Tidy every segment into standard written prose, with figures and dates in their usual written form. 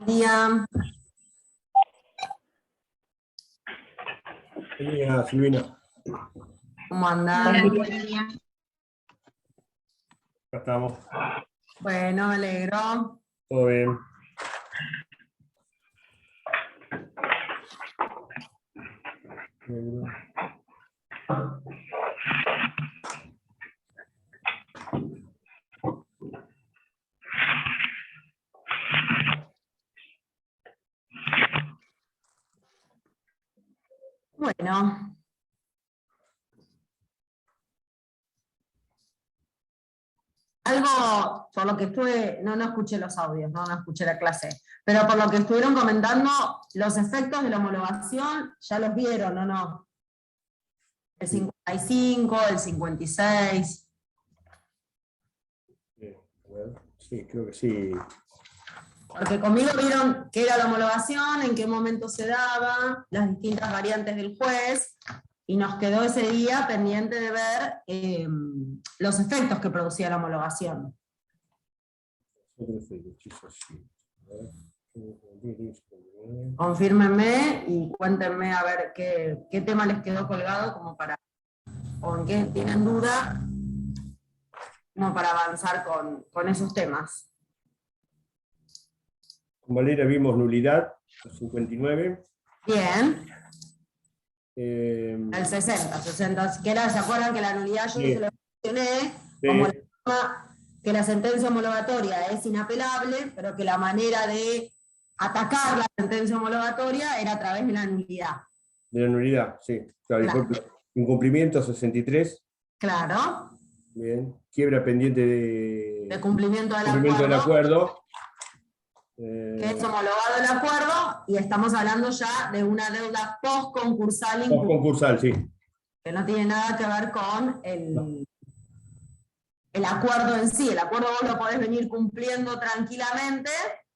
Día. Buen día, Silvina. ¿Cómo andás? Acá estamos. Bueno, me alegro. Todo bien. Bueno. Algo, por lo que estuve, no escuché los audios, no escuché la clase, pero por lo que estuvieron comentando, los efectos de la homologación ya los vieron, ¿o no? El 55, el 56. Sí, creo que sí. Porque conmigo vieron qué era la homologación, en qué momento se daba, las distintas variantes del juez, y nos quedó ese día pendiente de ver los efectos que producía la homologación. Confírmenme y cuéntenme a ver qué tema les quedó colgado como para, o en qué tienen duda, como para avanzar con esos temas. Con Valeria vimos nulidad, los 59. Bien. El El 60, que era, ¿se acuerdan que la nulidad yo sí. se lo mencioné? Sí. Como que la sentencia homologatoria es inapelable, pero que la manera de atacar la sentencia homologatoria era a través de la nulidad. De la nulidad, sí. Claro. Incumplimiento 63. Claro. Bien. Quiebra pendiente de Cumplimiento del acuerdo. Que es homologado el acuerdo, y estamos hablando ya de una deuda post-concursal. Post-concursal, sí. Que no tiene nada que ver con el acuerdo en sí. El acuerdo vos lo podés venir cumpliendo tranquilamente,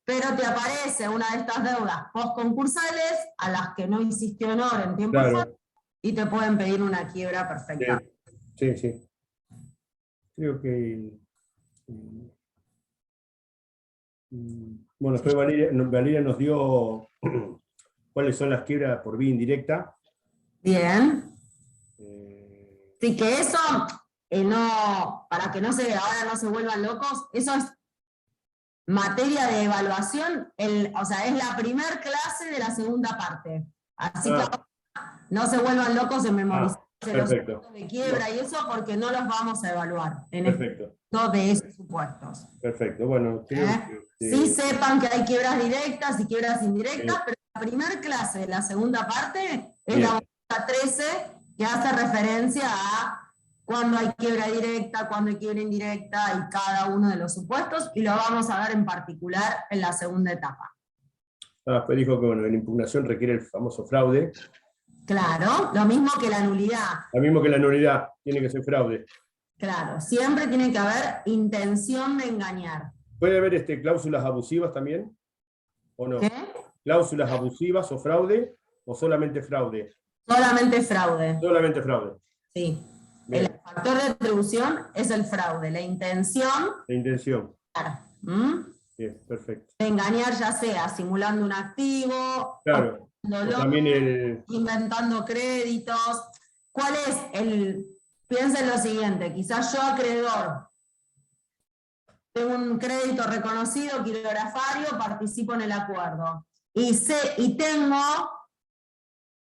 pero te aparece una de estas deudas post-concursales a las que no hiciste honor en tiempo y te pueden pedir una quiebra perfecta. Sí, sí. Creo que... Bueno, después Valeria nos dio cuáles son las quiebras por vía indirecta. Bien. Sí, que eso, no, para que ahora no se vuelvan locos, eso es materia de evaluación, o sea, es la primer clase de la segunda parte. Así que no se vuelvan locos en memorizar los supuestos de quiebra y eso, porque no los vamos a evaluar en de esos supuestos. Perfecto, bueno. Sí sepan que hay quiebras directas y quiebras indirectas, pero la primera clase de la segunda parte es la modalidad 13, que hace referencia a cuándo hay quiebra directa, cuándo hay quiebra indirecta y cada uno de los supuestos, y lo vamos a ver en particular en la segunda etapa. Después dijo que la impugnación requiere el famoso fraude. Claro, lo mismo que la nulidad. Lo mismo que la nulidad, tiene que ser fraude. Claro, siempre tiene que haber intención de engañar. ¿Puede haber cláusulas abusivas también? ¿O no? ¿Qué? ¿Cláusulas abusivas o fraude? ¿O solamente fraude? Solamente fraude. Solamente fraude. Sí. Bien. El factor de atribución es el fraude, la intención. La intención. Claro. Bien, perfecto. De engañar, ya sea simulando un activo, claro. O también inventando créditos. ¿Cuál es piensen lo siguiente, quizás yo acreedor tengo un crédito reconocido, quirografario, participo en el acuerdo. Y tengo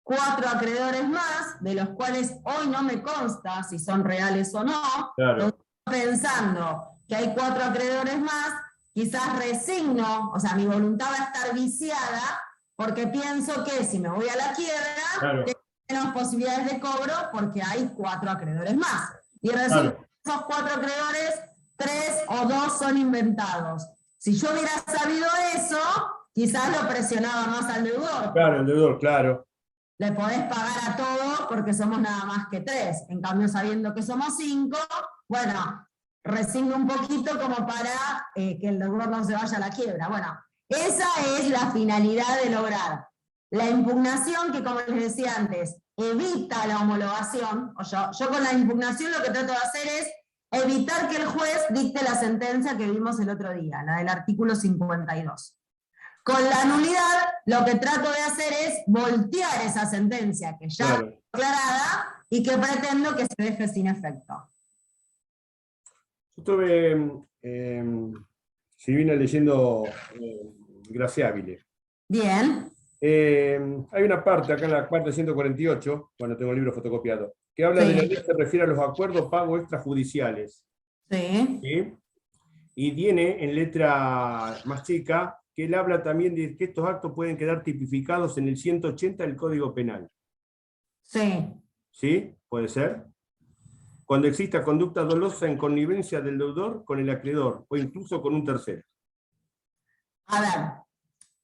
4 acreedores más, de los cuales hoy no me consta si son reales o no. Claro. Entonces, pensando que hay 4 acreedores más, quizás resigno, o sea, mi voluntad va a estar viciada, porque pienso que si me voy a la quiebra, tengo menos posibilidades de cobro porque hay 4 acreedores más. Y resulta que esos 4 acreedores, 3 o 2 son inventados. Si yo hubiera sabido eso, quizás lo presionaba más al deudor. Claro, el deudor, claro. Le podés pagar a todos porque somos nada más que 3. En cambio, sabiendo que somos 5, bueno, resigno un poquito como para que el deudor no se vaya a la quiebra. Bueno, esa es la finalidad de lograr la impugnación que, como les decía antes, evita la homologación. Yo con la impugnación lo que trato de hacer es evitar que el juez dicte la sentencia que vimos el otro día, la del artículo 52. Con la nulidad, lo que trato de hacer es voltear esa sentencia que ya está declarada y que pretendo que se deje sin efecto. Yo estuve, Silvina, leyendo Graciabile. Bien. Hay una parte acá en la parte 148, cuando tengo el libro fotocopiado, que habla de la ley que se refiere a los acuerdos pago extrajudiciales. Sí. ¿Sí? Y tiene en letra más chica que él habla también de que estos actos pueden quedar tipificados en el 180 del Código Penal. Sí. ¿Sí? ¿Puede ser? Cuando exista conducta dolosa en connivencia del deudor con el acreedor o incluso con un tercero. A ver,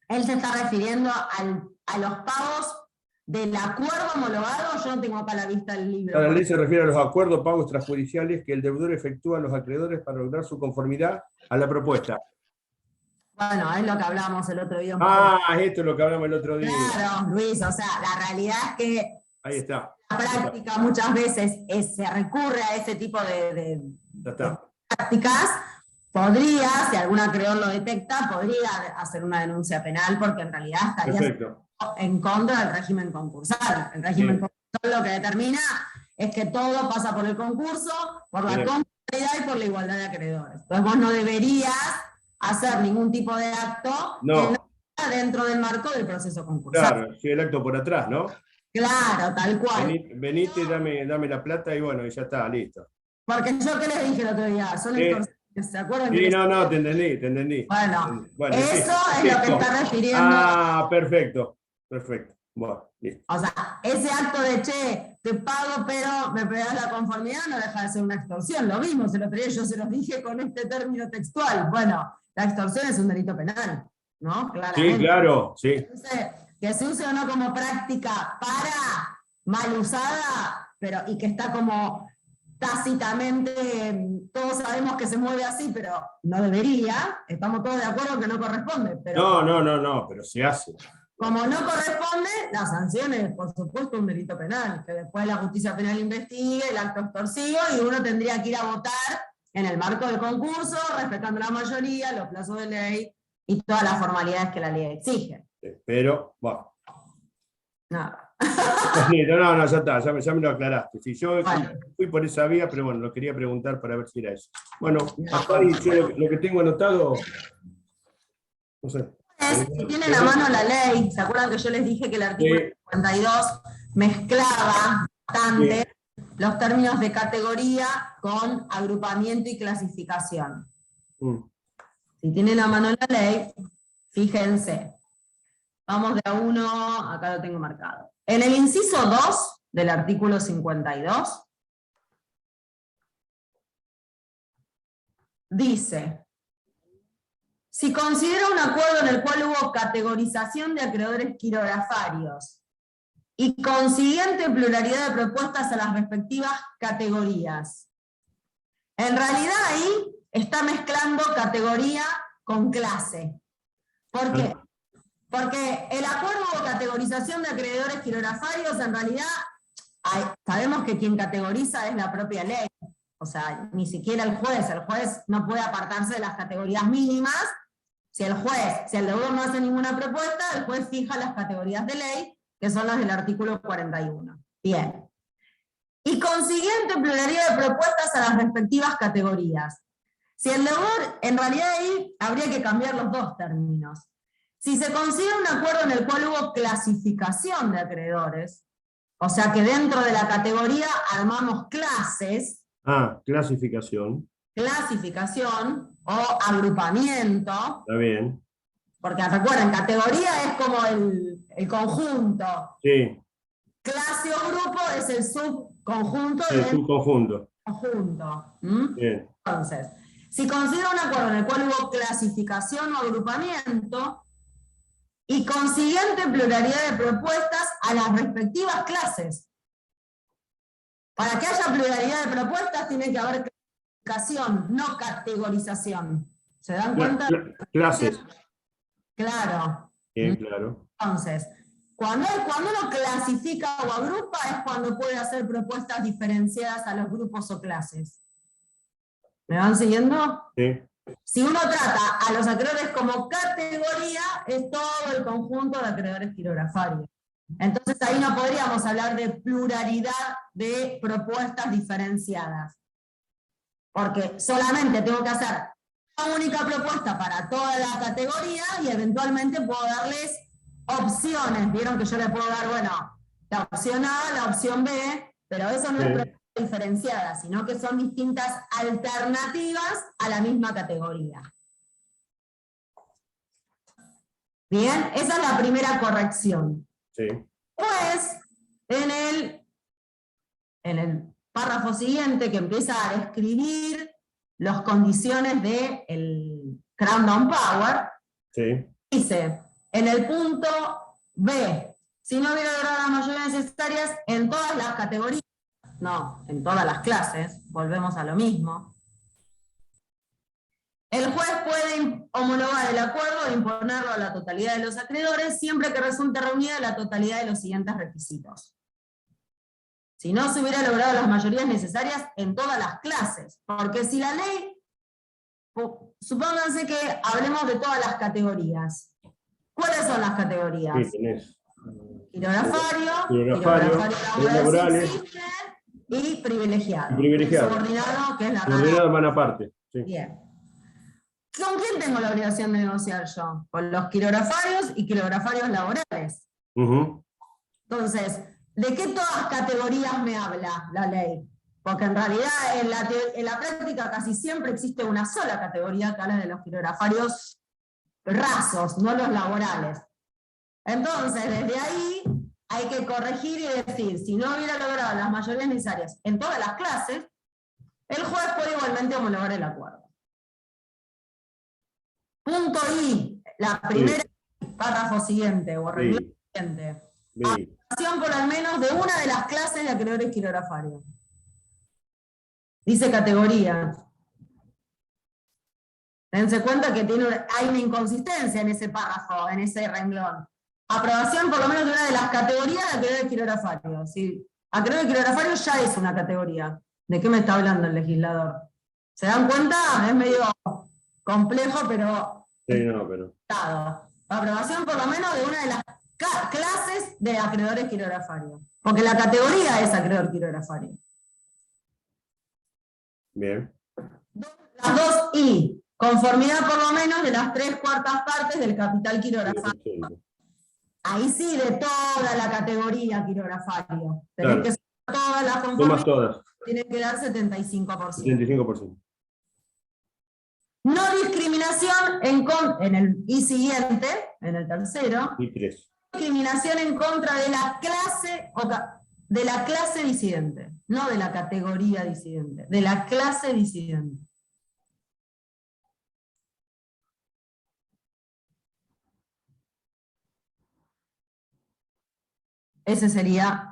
él se está refiriendo a los pagos del acuerdo homologado. Yo no tengo acá a la vista el libro. La ley se refiere a los acuerdos pagos extrajudiciales que el deudor efectúa a los acreedores para lograr su conformidad a la propuesta. Bueno, es lo que hablábamos el otro día. Esto es lo que hablamos el otro día. Claro, Luis, o sea, la realidad es que ahí está. La práctica muchas veces se recurre a ese tipo de prácticas. Podría, si algún acreedor lo detecta, podría hacer una denuncia penal porque en realidad estaría en contra del régimen concursal. El régimen concursal lo que determina es que todo pasa por el concurso, por la conformidad y por la igualdad de acreedores. Entonces vos no deberías hacer ningún tipo de acto que no esté dentro del marco del proceso concursal. Claro, sí, el acto por atrás, ¿no? Claro, tal cual. Venite, dame la plata y bueno, y ya está, listo. Porque yo, ¿qué les dije el otro día? Son extorsiones, ¿se acuerdan? Sí, no, te entendí. Bueno, eso es lo que está refiriendo. Perfecto. Bueno, listo. O sea, ese acto de, che, te pago, pero me pegas la conformidad, no deja de ser una extorsión. Lo mismo, yo se los dije con este término textual. Bueno, la extorsión es un delito penal, ¿no? Claramente. Sí, claro, sí. Entonces, que se use o no como práctica para mal usada, y que está como tácitamente, todos sabemos que se mueve así, pero no debería, estamos todos de acuerdo que no corresponde. Pero no, pero se hace. Como no corresponde, la sanción es, por supuesto, un delito penal, que después la justicia penal investigue el acto extorsivo y uno tendría que ir a votar en el marco del concurso, respetando la mayoría, los plazos de ley y todas las formalidades que la ley exige. Pero, bueno. Nada. No, ya está, ya me lo aclaraste. Si yo fui por esa vía, pero bueno, lo quería preguntar para ver si era eso. Bueno, hasta ahí yo lo que tengo anotado, no sé. Si tienen a mano la ley, ¿se acuerdan que yo les dije que el artículo 52 mezclaba bastante los términos de categoría con agrupamiento y clasificación? Si tienen a mano la ley, fíjense. Vamos de a uno, acá lo tengo marcado. En el inciso 2 del artículo 52, dice: si considera un acuerdo en el cual hubo categorización de acreedores quirografarios y consiguiente pluralidad de propuestas a las respectivas categorías. En realidad ahí está mezclando categoría con clase. ¿Por qué? Porque el acuerdo o categorización de acreedores quirografarios, en realidad, sabemos que quien categoriza es la propia ley. O sea, ni siquiera el juez no puede apartarse de las categorías mínimas. Si el deudor no hace ninguna propuesta, el juez fija las categorías de ley, que son las del artículo 41. Bien. Y consiguiente pluralidad de propuestas a las respectivas categorías. Si el deudor, en realidad ahí habría que cambiar los dos términos. Si se considera un acuerdo en el cual hubo clasificación de acreedores, o sea que dentro de la categoría armamos clases. Clasificación. Clasificación o agrupamiento. Está bien. Porque recuerden, categoría es como el conjunto. Sí. Clase o grupo es el subconjunto del subconjunto. Conjunto. Bien. Entonces, si considera un acuerdo en el cual hubo clasificación o agrupamiento y consiguiente pluralidad de propuestas a las respectivas clases. Para que haya pluralidad de propuestas tiene que haber clasificación, no categorización. ¿Se dan cuenta? Clases. Claro. Bien, claro. Entonces, cuando uno clasifica o agrupa es cuando puede hacer propuestas diferenciadas a los grupos o clases. ¿Me van siguiendo? Sí. Si uno trata a los acreedores como categoría, es todo el conjunto de acreedores quirografarios. Entonces ahí no podríamos hablar de pluralidad de propuestas diferenciadas. Porque solamente tengo que hacer una única propuesta para toda la categoría y eventualmente puedo darles opciones. Vieron que yo le puedo dar, bueno, la opción A, la opción B, pero eso no es propuesta diferenciada, sino que son distintas alternativas a la misma categoría. Bien, esa es la primera corrección. Sí. Después, en el párrafo siguiente, que empieza a describir las condiciones del Crown Down Power, Sí. dice, en el punto B, si no hubiera logrado las mayorías necesarias en todas las categorías, no, en todas las clases, volvemos a lo mismo, el juez puede homologar el acuerdo e imponerlo a la totalidad de los acreedores siempre que resulte reunida la totalidad de los siguientes requisitos. Si no se hubiera logrado las mayorías necesarias en todas las clases, porque si la ley, supónganse que hablemos de todas las categorías. ¿Cuáles son las categorías? Sí, tenés. Quirografario laborales y privilegiado. Privilegiado. Subordinado, que es la subordinado van aparte. Sí. Bien. ¿Con quién tengo la obligación de negociar yo? Con los quirografarios y quirografarios laborales. Entonces, ¿de qué todas categorías me habla la ley? Porque en realidad en la práctica casi siempre existe una sola categoría que habla de los quirografarios rasos, no los laborales. Entonces, desde ahí hay que corregir y decir, si no hubiera logrado las mayorías necesarias en todas las clases, el juez puede igualmente homologar el acuerdo. Punto I, la primera párrafo siguiente, o renglón siguiente. Aprobación por al menos de una de las clases de acreedores quirografarios. Dice categoría. Dense cuenta que hay una inconsistencia en ese párrafo, en ese renglón. Aprobación por lo menos de una de las categorías de acreedores quirografarios. ¿Sí? Acreedor quirografarios ya es una categoría. ¿De qué me está hablando el legislador? ¿Se dan cuenta? Es medio complejo, pero... Sí, no, pero... Aprobación por lo menos de una de las clases de acreedores quirografarios. Porque la categoría es acreedor quirografario. Bien. Las dos I. Conformidad por lo menos de las 3/4 partes del capital quirografario. Ahí sí, de toda la categoría quirografario. Tenés que ser todas las conformidades. Tienen que dar 75%. 75%. No discriminación en el I siguiente, en el tercero. Y 3. Discriminación en contra de la clase disidente, no de la categoría disidente, de la clase disidente. Esas serían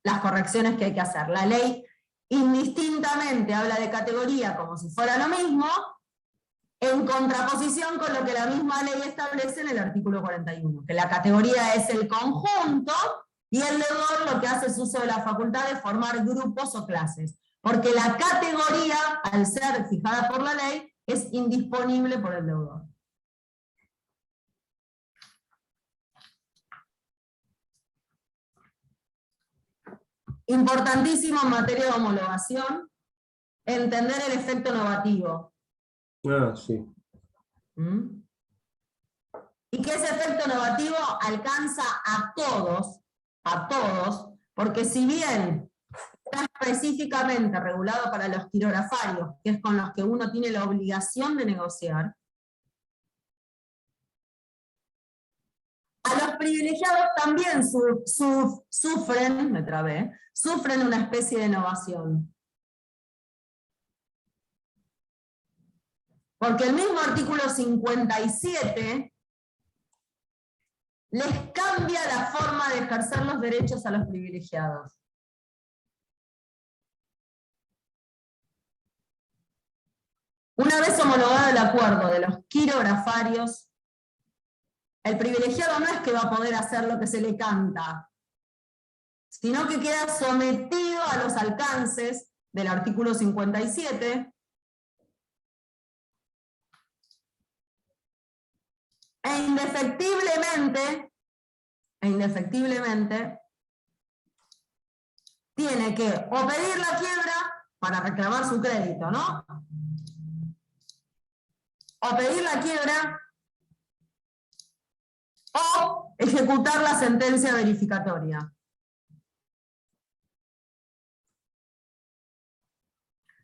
las correcciones que hay que hacer. La ley indistintamente habla de categoría como si fuera lo mismo, en contraposición con lo que la misma ley establece en el artículo 41, que la categoría es el conjunto y el deudor lo que hace es uso de la facultad de formar grupos o clases, porque la categoría, al ser fijada por la ley, es indisponible por el deudor. Importantísimo en materia de homologación, entender el efecto novativo. Ah, sí. Y que ese efecto novativo alcanza a todos, porque si bien está específicamente regulado para los quirografarios, que es con los que uno tiene la obligación de negociar, a los privilegiados también sufren una especie de novación. Porque el mismo artículo 57 les cambia la forma de ejercer los derechos a los privilegiados. Una vez homologado el acuerdo de los quirografarios, el privilegiado no es que va a poder hacer lo que se le canta, sino que queda sometido a los alcances del artículo 57, E indefectiblemente tiene que o pedir la quiebra para reclamar su crédito, ¿no? O pedir la quiebra o ejecutar la sentencia verificatoria.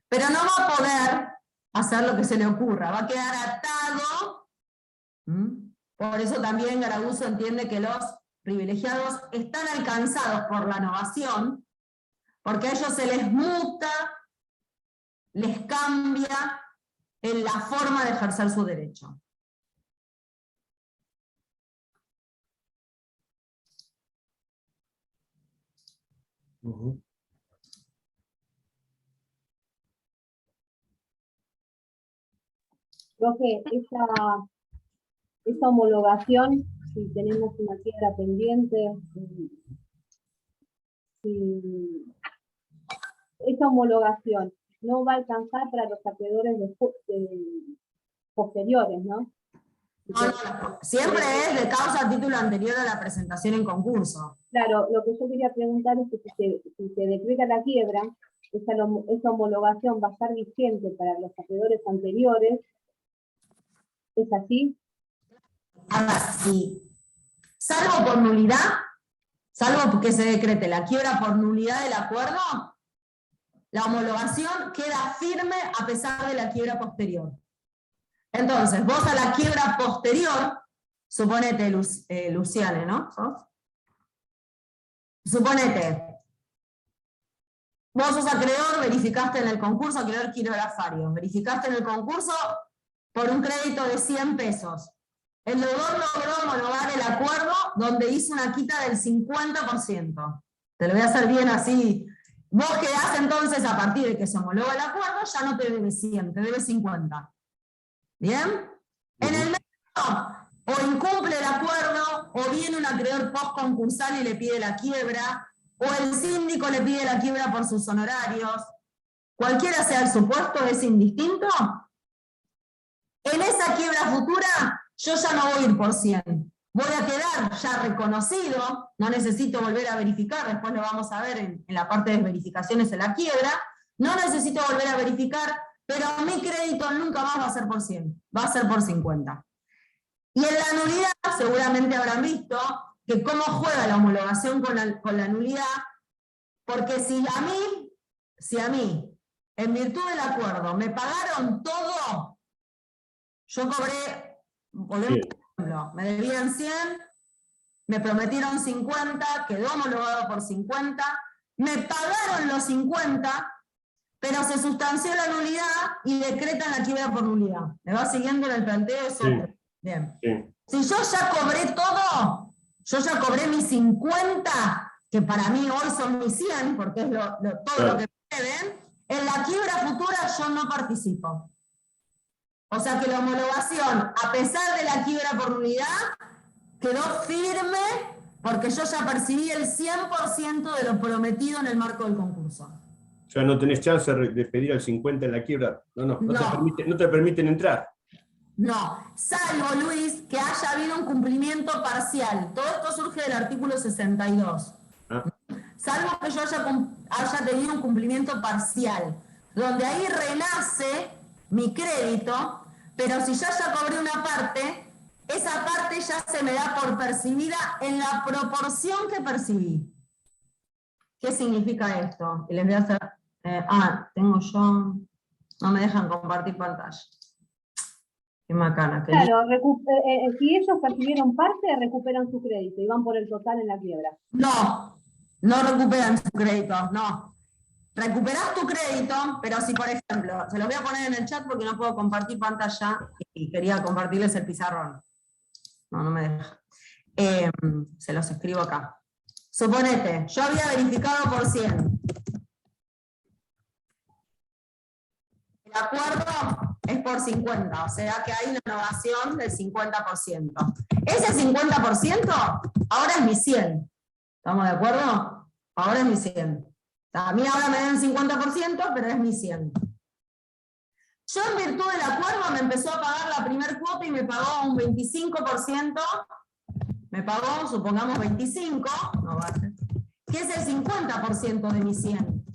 Pero no va a poder hacer lo que se le ocurra, va a quedar atado. Por eso también Garabuso entiende que los privilegiados están alcanzados por la novación, porque a ellos se les muta, les cambia en la forma de ejercer su derecho. Profe, esa homologación, si tenemos una quiebra pendiente, esa homologación no va a alcanzar para los acreedores posteriores, ¿no? No, siempre es de causa a título anterior a la presentación en concurso. Claro, lo que yo quería preguntar es que si se decreta la quiebra, esa homologación va a estar vigente para los acreedores anteriores. ¿Es así? Ahora sí. Salvo por nulidad, salvo porque se decrete la quiebra por nulidad del acuerdo, la homologación queda firme a pesar de la quiebra posterior. Entonces, vos a la quiebra posterior, suponete, Luciane, ¿no? ¿Sos? Suponete, vos sos acreedor, verificaste en el concurso, acreedor quirografario, verificaste en el concurso por un crédito de 100 pesos. El deudor logró homologar el acuerdo donde hizo una quita del 50%. Te lo voy a hacer bien así. Vos quedás entonces, a partir de que se homologa el acuerdo, ya no te debes 100, te debes 50. ¿Bien? En el medio, o incumple el acuerdo, o viene un acreedor post-concursal y le pide la quiebra, o el síndico le pide la quiebra por sus honorarios. Cualquiera sea el supuesto, es indistinto. En esa quiebra futura, yo ya no voy a ir por 100. Voy a quedar ya reconocido, no necesito volver a verificar, después lo vamos a ver en la parte de verificaciones en la quiebra, no necesito volver a verificar, pero mi crédito nunca más va a ser por 100, va a ser por 50. Y en la nulidad, seguramente habrán visto que cómo juega la homologación con la nulidad, porque si a mí, en virtud del acuerdo, me pagaron todo, yo cobré, volvemos al ejemplo, me debían 100, me prometieron 50, quedó homologado por 50, me pagaron los 50, pero se sustanció la nulidad y decretan la quiebra por nulidad. ¿Me va siguiendo en el planteo? Eso. Sí. Bien. Sí. Si yo ya cobré todo, yo ya cobré mis 50, que para mí hoy son mis 100, porque es todo lo que me deben, en la quiebra futura yo no participo. O sea que la homologación, a pesar de la quiebra por nulidad, quedó firme porque yo ya percibí el 100% de lo prometido en el marco del concurso. O sea, no tenés chance de pedir el 50 en la quiebra. No te permiten entrar. No, salvo, Luis, que haya habido un cumplimiento parcial. Todo esto surge del artículo 62. Salvo que yo haya tenido un cumplimiento parcial, donde ahí renace mi crédito, pero si yo ya cobré una parte, esa parte ya se me da por percibida en la proporción que percibí. ¿Qué significa esto? Y les voy a hacer... tengo yo... No me dejan compartir pantalla. Qué macana. Claro, si ellos percibieron parte, recuperan su crédito y van por el total en la quiebra. No recuperan su crédito, no. Recuperás tu crédito, pero si, por ejemplo, se los voy a poner en el chat porque no puedo compartir pantalla y quería compartirles el pizarrón. No me deja. Se los escribo acá. Suponete, yo había verificado por 100. El acuerdo es por 50, o sea que hay una innovación del 50%. Ese 50% ahora es mi 100. ¿Estamos de acuerdo? Ahora es mi 100. A mí ahora me dan 50%, pero es mi 100. Yo en virtud del acuerdo me empezó a pagar la primer cuota y me pagó un 25%, me pagó, supongamos 25, no va a ser, que es el 50% de mi 100.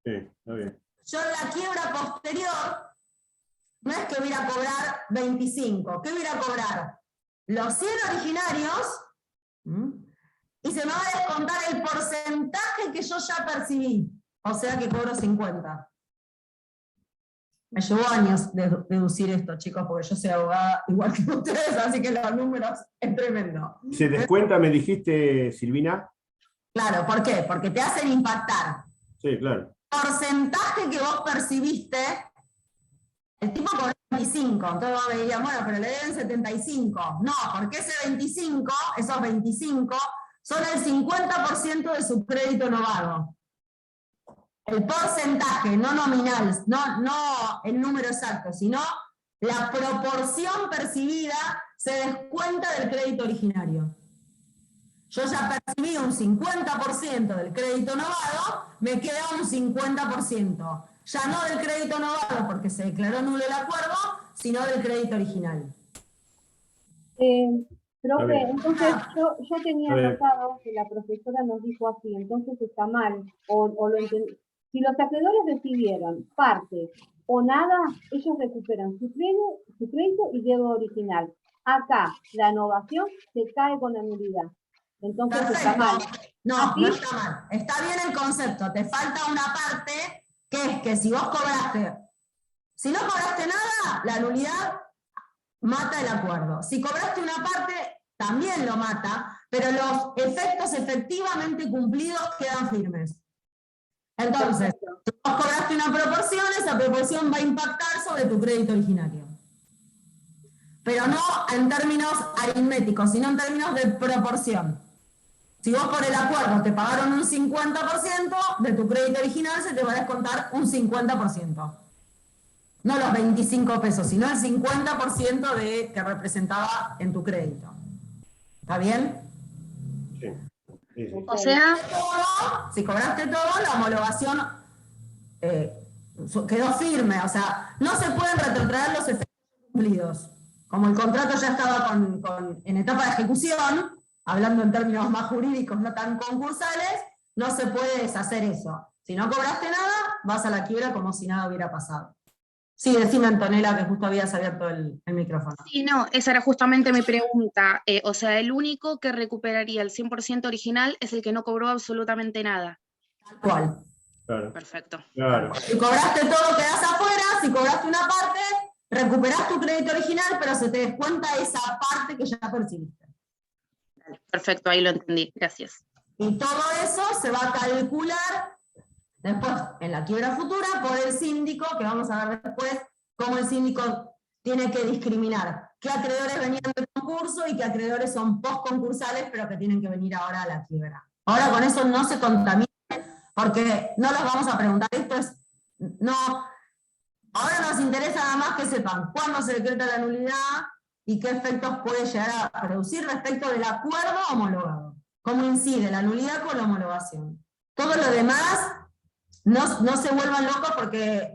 Sí, está bien. Yo en la quiebra posterior, no es que voy a cobrar 25, ¿qué voy a cobrar? Los 100 originarios, y se me va a descontar el porcentaje que yo ya percibí, o sea que cobro 50. Me llevó años deducir esto, chicos, porque yo soy abogada igual que ustedes, así que los números es tremendo. ¿Se descuenta, me dijiste, Silvina? Claro, ¿por qué? Porque te hacen impactar. Sí, claro. Porcentaje que vos percibiste, el tipo cobró 25, entonces vos me dirías, bueno, pero le deben 75. No, porque ese 25, esos 25, son el 50% de su crédito novado. El porcentaje, no nominal, no el número exacto, sino la proporción percibida se descuenta del crédito originario. Yo ya percibí un 50% del crédito novado, me queda un 50%. Ya no del crédito novado porque se declaró nulo el acuerdo, sino del crédito original. Profe, entonces yo tenía notado que la profesora nos dijo así, entonces está mal, o lo entendí. Si los acreedores recibieron parte o nada, ellos recuperan su crédito y deuda original. Acá, la innovación se cae con la nulidad. Entonces Perfecto. está mal. No, no está mal. Está bien el concepto. Te falta una parte que es que si vos cobraste, si no cobraste nada, la nulidad mata el acuerdo. Si cobraste una parte, también lo mata, pero los efectos efectivamente cumplidos quedan firmes. Entonces, si vos cobraste una proporción, esa proporción va a impactar sobre tu crédito originario. Pero no en términos aritméticos, sino en términos de proporción. Si vos por el acuerdo te pagaron un 50%, de tu crédito original se te va a descontar un 50%. No los 25 pesos, sino el 50% que representaba en tu crédito. ¿Está bien? Sí. Sí, sí. O sea, si cobraste todo, la homologación quedó firme. O sea, no se pueden retrotraer los efectos cumplidos. Como el contrato ya estaba en etapa de ejecución, hablando en términos más jurídicos, no tan concursales, no se puede deshacer eso. Si no cobraste nada, vas a la quiebra como si nada hubiera pasado. Sí, decime, Antonella, que justo habías abierto el micrófono. sí, no, esa era justamente mi pregunta. O sea, el único que recuperaría el 100% original es el que no cobró absolutamente nada. Tal cual. Claro. Perfecto. Claro. Si cobraste todo, quedás afuera. Si cobraste una parte, recuperás tu crédito original, pero se te descuenta esa parte que ya percibiste. Perfecto, ahí lo entendí. Gracias. Y todo eso se va a calcular después en la quiebra futura por el síndico, que vamos a ver después cómo el síndico tiene que discriminar qué acreedores venían del concurso y qué acreedores son post-concursales, pero que tienen que venir ahora a la quiebra. Ahora con eso no se contamine, porque no los vamos a preguntar. Esto es, no, ahora nos interesa nada más que sepan cuándo se decreta la nulidad y qué efectos puede llegar a producir respecto del acuerdo homologado. Cómo incide la nulidad con la homologación. Todo lo demás, no se vuelvan locos porque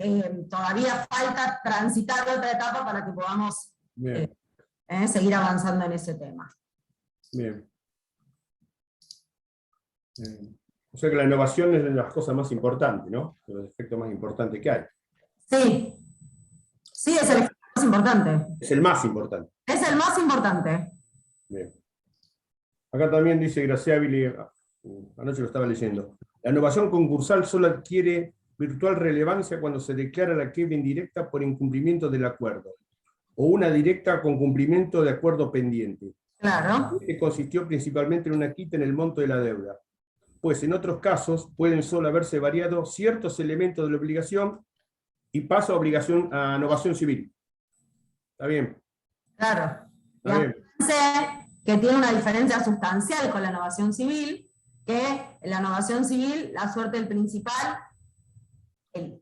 todavía falta transitar otra etapa para que podamos seguir avanzando en ese tema. Bien. O sea que la innovación es de las cosas más importantes, ¿no? Los efectos más importantes que hay. Sí. Sí, es el efecto más importante. Es el más importante. Es el más importante. Bien. Acá también dice Graciabili, anoche lo estaba leyendo, la innovación concursal solo adquiere virtual relevancia cuando se declara la quiebra indirecta por incumplimiento del acuerdo, o una directa con cumplimiento de acuerdo pendiente. Claro. Este consistió principalmente en una quita en el monto de la deuda, pues en otros casos pueden solo haberse variado ciertos elementos de la obligación y paso a innovación civil. ¿Está bien? Claro. Está bien. Que tiene una diferencia sustancial con la innovación civil, que en la innovación civil la suerte del principal,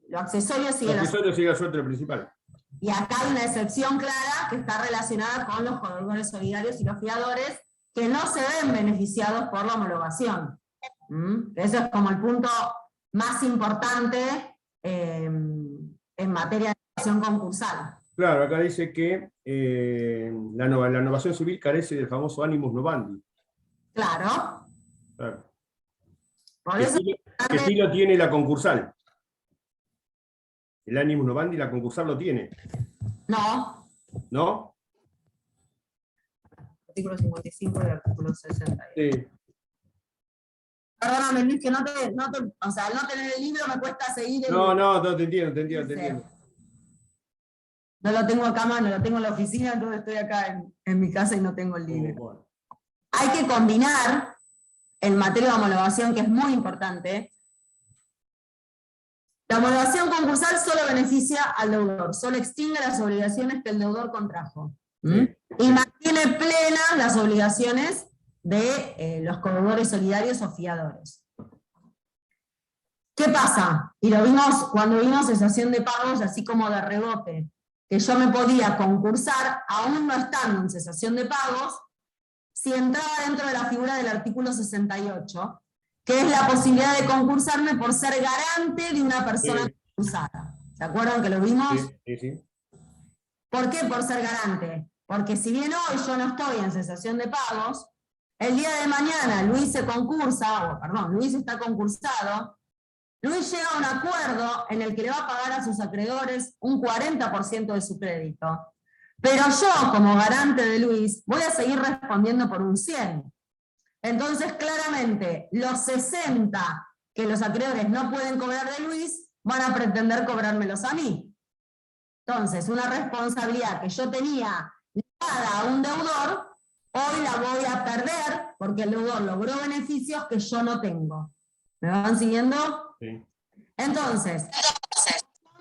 lo accesorio sigue la suerte del principal. Y acá hay una excepción clara que está relacionada con los deudores solidarios y los fiadores que no se ven beneficiados por la homologación. Eso es como el punto más importante en en materia de novación concursal. Claro, acá dice que la novación civil carece del famoso animus novandi. Claro. Claro. Por Que eso sí lo tiene la concursal. El animus novandi, la concursal lo tiene. no. ¿No? Artículo 55 y artículo 60. Sí. Perdóname, Luis, que o sea, al no tener el libro me cuesta seguir el No, te entiendo. No lo tengo acá a mano, lo tengo en la oficina, entonces estoy acá en mi casa y no tengo el libro. Bueno. Hay que combinar, en materia de homologación, que es muy importante, la homologación concursal solo beneficia al deudor, solo extingue las obligaciones que el deudor contrajo. Sí. Y mantiene plenas las obligaciones de los codeudores solidarios o fiadores. ¿Qué pasa? Y lo vimos cuando vimos cesación de pagos, así como de rebote, que yo me podía concursar, aún no estando en cesación de pagos, si entraba dentro de la figura del artículo 68, que es la posibilidad de concursarme por ser garante de una persona concursada. ¿Se acuerdan que lo vimos? Sí. ¿Por qué por ser garante? Porque si bien hoy yo no estoy en cesación de pagos, el día de mañana Luis Luis está concursado, Luis llega a un acuerdo en el que le va a pagar a sus acreedores un 40% de su crédito. Pero yo, como garante de Luis, voy a seguir respondiendo por un 100. Entonces, claramente, los 60 que los acreedores no pueden cobrar de Luis, van a pretender cobrármelos a mí. Entonces, una responsabilidad que yo tenía ligada a un deudor, hoy la voy a perder porque el deudor logró beneficios que yo no tengo. ¿Me van siguiendo? Sí. Entonces,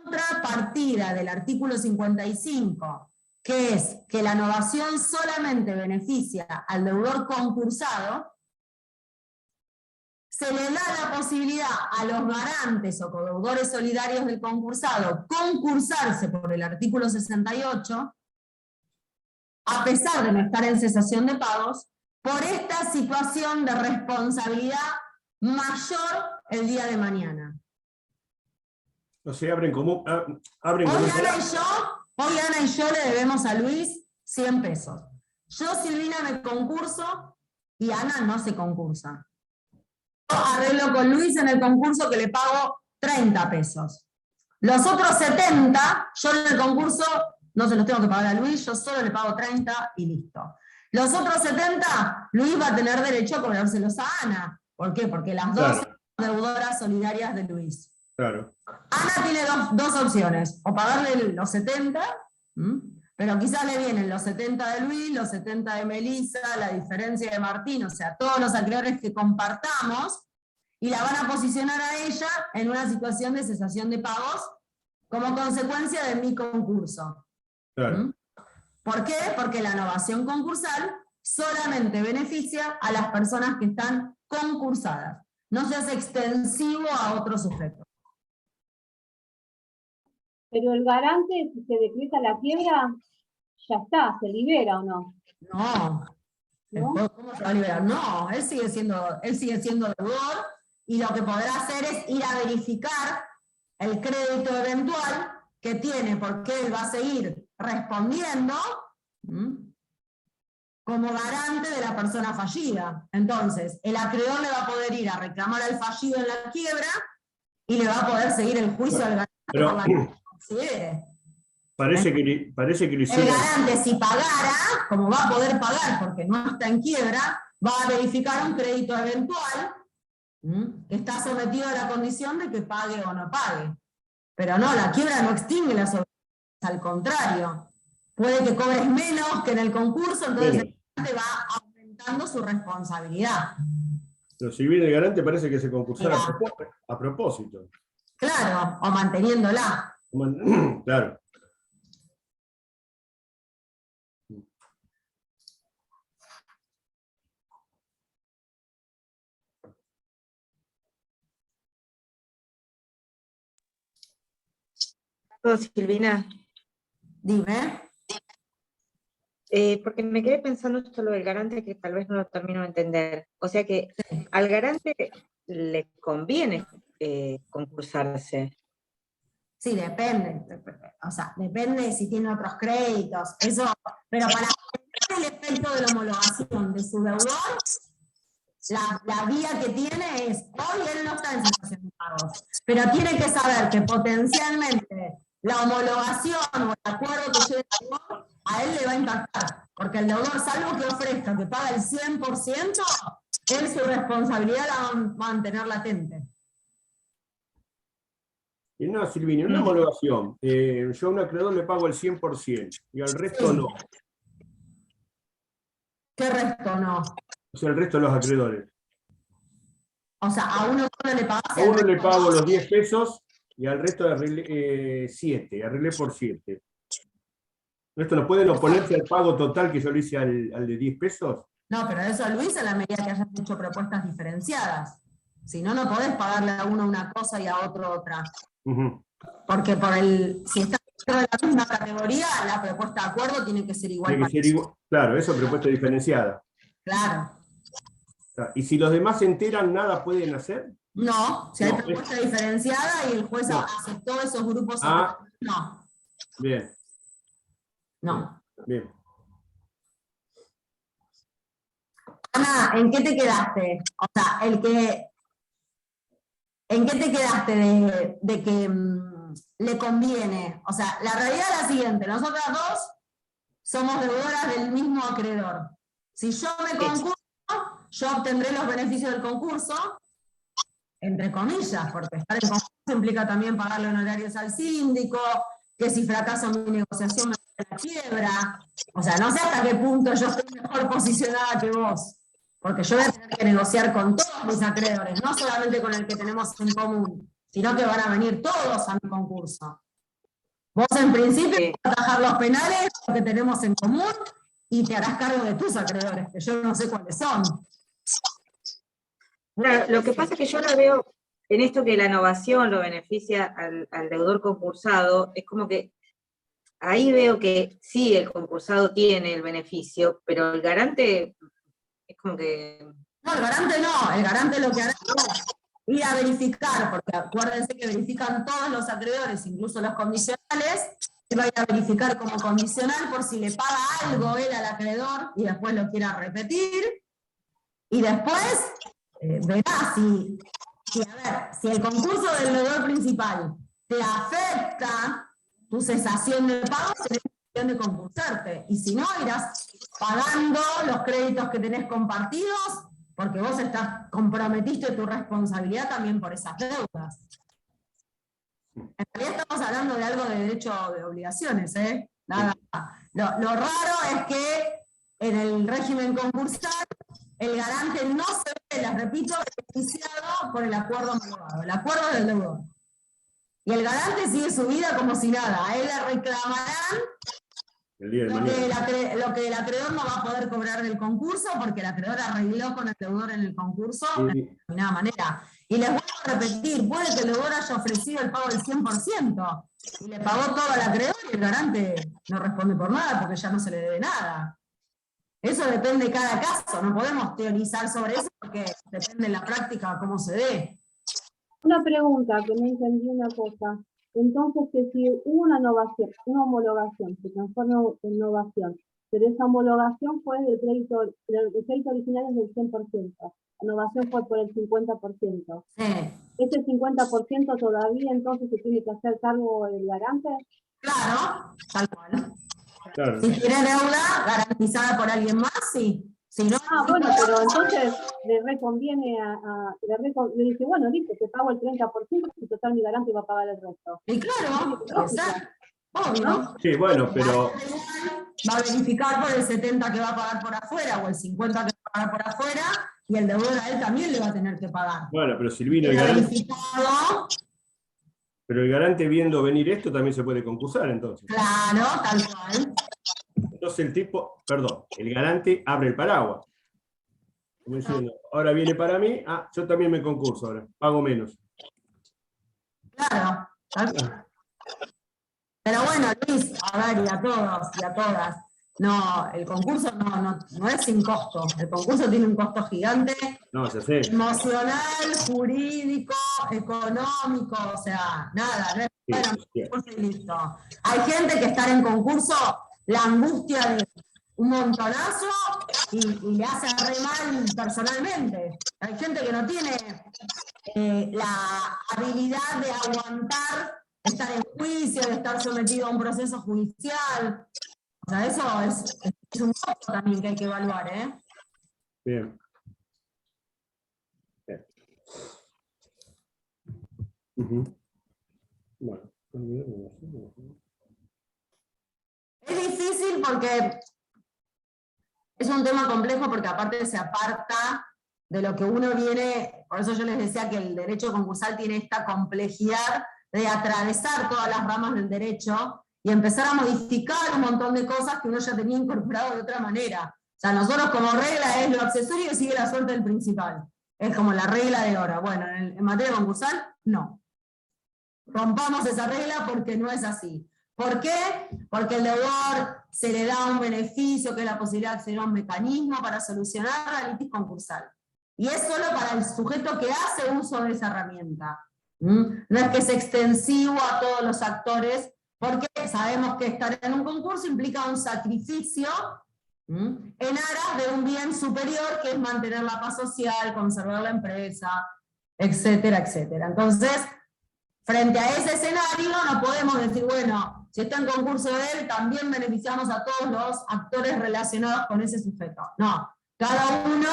contrapartida del artículo 55, que es que la novación solamente beneficia al deudor concursado, se le da la posibilidad a los garantes o codeudores solidarios del concursado concursarse por el artículo 68, a pesar de no estar en cesación de pagos, por esta situación de responsabilidad mayor el día de mañana. O sea, abren como... Hoy Ana y yo le debemos a Luis 100 pesos. Yo, Silvina, me concurso y Ana no se concursa. Yo arreglo con Luis en el concurso que le pago 30 pesos. Los otros 70, yo en el concurso no se los tengo que pagar a Luis, yo solo le pago 30 y listo. Los otros 70, Luis va a tener derecho a cobrárselos a Ana. ¿Por qué? Porque las dos son deudoras solidarias de Luis. Claro. Ana tiene dos opciones, o pagarle los 70, pero quizás le vienen los 70 de Luis, los 70 de Melissa, la diferencia de Martín, o sea, todos los acreedores que compartamos, y la van a posicionar a ella en una situación de cesación de pagos como consecuencia de mi concurso. Claro. ¿Por qué? Porque la novación concursal solamente beneficia a las personas que están concursadas, no se hace extensivo a otros sujetos. Pero el garante, si se decreta la quiebra, ya está, se libera o no. No. ¿Cómo se va a liberar? No, él sigue siendo deudor y lo que podrá hacer es ir a verificar el crédito eventual que tiene, porque él va a seguir respondiendo como garante de la persona fallida. Entonces, el acreedor le va a poder ir a reclamar al fallido en la quiebra y le va a poder seguir el juicio al garante. Pero, parece que lo hicieron. El garante, si pagara, como va a poder pagar porque no está en quiebra, va a verificar un crédito eventual que está sometido a la condición de que pague o no pague. Pero no, la quiebra no extingue las obligaciones, al contrario. Puede que cobres menos que en el concurso, entonces el garante va aumentando su responsabilidad. Pero si viene el garante parece que se concursara a propósito. Claro, o manteniéndola. Claro. Silvina. Dime. Porque me quedé pensando esto lo del garante que tal vez no lo termino de entender. O sea que al garante le conviene concursarse. Sí, depende. O sea, depende si tiene otros créditos. Eso, pero para el efecto de la homologación de su deudor, la vía que tiene es, hoy él no está en situación de pagos, pero tiene que saber que potencialmente la homologación o el acuerdo que lleve el deudor a él le va a impactar, porque el deudor, salvo que ofrezca que paga el 100%, él su responsabilidad la va a mantener latente. Y no, Silvina, una homologación. Yo a un acreedor le pago el 100% y al resto no. ¿Qué resto no? O sea, el resto de los acreedores. O sea, a uno le pagas. A uno le pago los 10 pesos y al resto arreglé 7, arreglé por 7. ¿Esto no pueden oponerse al pago total que yo le hice al de 10 pesos? No, pero eso lo hice a la medida que hayas hecho propuestas diferenciadas. Si no, no podés pagarle a uno una cosa y a otro otra. Porque si está dentro de la misma categoría, la propuesta de acuerdo tiene que ser igual. Tiene que ser igual. Claro, eso es propuesta diferenciada. Claro. ¿Y si los demás se enteran, nada pueden hacer? No, si hay propuesta diferenciada y el juez aceptó esos grupos. No. Bien. No. Bien. Ana, ¿en qué te quedaste? O sea, ¿en qué te quedaste de que le conviene? O sea, la realidad es la siguiente, nosotras dos somos deudoras del mismo acreedor. Si yo me concurso, yo obtendré los beneficios del concurso, entre comillas, porque estar en concurso implica también pagarle honorarios al síndico, que si fracaso mi negociación me va a la quiebra. O sea, no sé hasta qué punto yo estoy mejor posicionada que vos. Porque yo voy a tener que negociar con todos mis acreedores, no solamente con el que tenemos en común, sino que van a venir todos a mi concurso. Vos en principio vas a atajar los penales que tenemos en común y te harás cargo de tus acreedores, que yo no sé cuáles son. Claro, lo que pasa es que yo lo veo en esto que la innovación lo beneficia al deudor concursado, es como que ahí veo que sí, el concursado tiene el beneficio, pero el garante es como que... No, el garante lo que hará es ir a verificar, porque acuérdense que verifican todos los acreedores, incluso los condicionales, y va a ir a verificar como condicional por si le paga algo él al acreedor y después lo quiera repetir, y después verá si el concurso del deudor principal te afecta tu cesación de pago, tenés la opción de concursarte, y si no, irás pagando los créditos que tenés compartidos, porque vos comprometiste tu responsabilidad también por esas deudas. En realidad estamos hablando de algo de derecho de obligaciones, ¿eh? Nada. Lo raro es que en el régimen concursal el garante no se ve, les repito, beneficiado por el acuerdo homologado. El acuerdo es del deudor. Y el garante sigue su vida como si nada. A él le reclamarán lo que el acreedor no va a poder cobrar del concurso, porque el acreedor arregló con el deudor en el concurso de determinada manera. Y les vuelvo a repetir, puede que el deudor haya ofrecido el pago del 100%, y le pagó todo al acreedor y el garante no responde por nada, porque ya no se le debe nada. Eso depende de cada caso, no podemos teorizar sobre eso, porque depende de la práctica cómo se dé. Una pregunta, que no entendí una cosa. Entonces, que si hubo una homologación, se transformó en innovación, pero esa homologación fue el crédito original es del 100%, la innovación fue por el 50%. Sí. ¿Ese 50% todavía entonces se tiene que hacer cargo del garante? Claro, tal cual. Claro. Si tiene deuda garantizada por alguien más, sí. Si no, bueno, pero entonces le reconviene le dice, bueno, listo, te pago el 30%, y total mi garante va a pagar el resto. Y claro, obvio. Sí, bueno, pero... Va a verificar por el 70 que va a pagar por afuera, o el 50 que va a pagar por afuera, y el deudor a él también le va a tener que pagar. Bueno, pero Silvina, pero el garante viendo venir esto también se puede concursar entonces. Claro, tal cual. Entonces el tipo, el garante abre el paraguas. Como diciendo, ahora viene para mí, yo también me concurso ahora, pago menos. Claro, tal cual. Pero bueno, Luis, a ver, y a todos y a todas, no, el concurso no es sin costo, el concurso tiene un costo gigante, emocional, jurídico, económico, o sea, nada. Bueno, concurso y listo. Hay gente que estar en concurso, la angustia de un montonazo y le hace re mal personalmente. Hay gente que no tiene la habilidad de aguantar estar en juicio, de estar sometido a un proceso judicial. O sea, eso es un poco también que hay que evaluar, ¿eh? Bien. Bien. Bueno. Es difícil porque es un tema complejo porque aparte se aparta de lo que uno viene, por eso yo les decía que el derecho concursal tiene esta complejidad de atravesar todas las ramas del derecho y empezar a modificar un montón de cosas que uno ya tenía incorporado de otra manera. O sea, nosotros como regla es lo accesorio sigue la suerte del principal. Es como la regla de oro. Bueno, en materia concursal, no. Rompamos esa regla porque no es así. ¿Por qué? Porque al deudor se le da un beneficio, que es la posibilidad de acceder a un mecanismo para solucionar la litis concursal. Y es solo para el sujeto que hace uso de esa herramienta. No es que es extensivo a todos los actores, porque sabemos que estar en un concurso implica un sacrificio en aras de un bien superior, que es mantener la paz social, conservar la empresa, etcétera, etcétera. Entonces, frente a ese escenario, no podemos decir, bueno, si está en concurso de él, también beneficiamos a todos los actores relacionados con ese sujeto. No, cada uno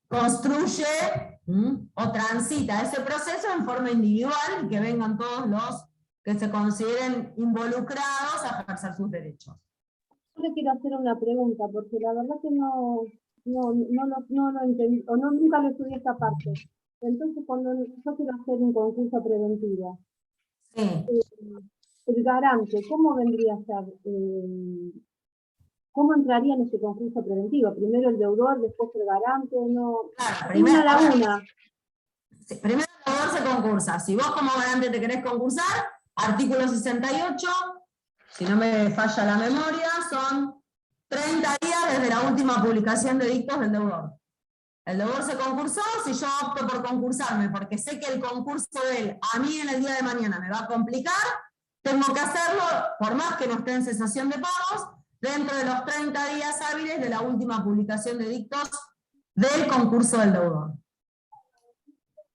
construye o transita ese proceso en forma individual y que vengan todos los que se consideren involucrados a ejercer sus derechos. Yo le quiero hacer una pregunta, porque la verdad que no lo entendí, o nunca lo estudié esta parte. Entonces, cuando yo quiero hacer un concurso preventivo, Sí. el garante, ¿cómo vendría a ser? ¿Cómo entraría en este concurso preventivo? Primero el deudor, después el garante, no. Claro, primero Una a la una. Sí, primero el deudor se concursa. Si vos como garante te querés concursar, artículo 68, si no me falla la memoria, son 30 días desde la última publicación de dictos del deudor. El deudor se concursó, si yo opto por concursarme porque sé que el concurso de él a mí en el día de mañana me va a complicar, tengo que hacerlo, por más que no esté en cesación de pagos, dentro de los 30 días hábiles de la última publicación de dictos del concurso del deudor.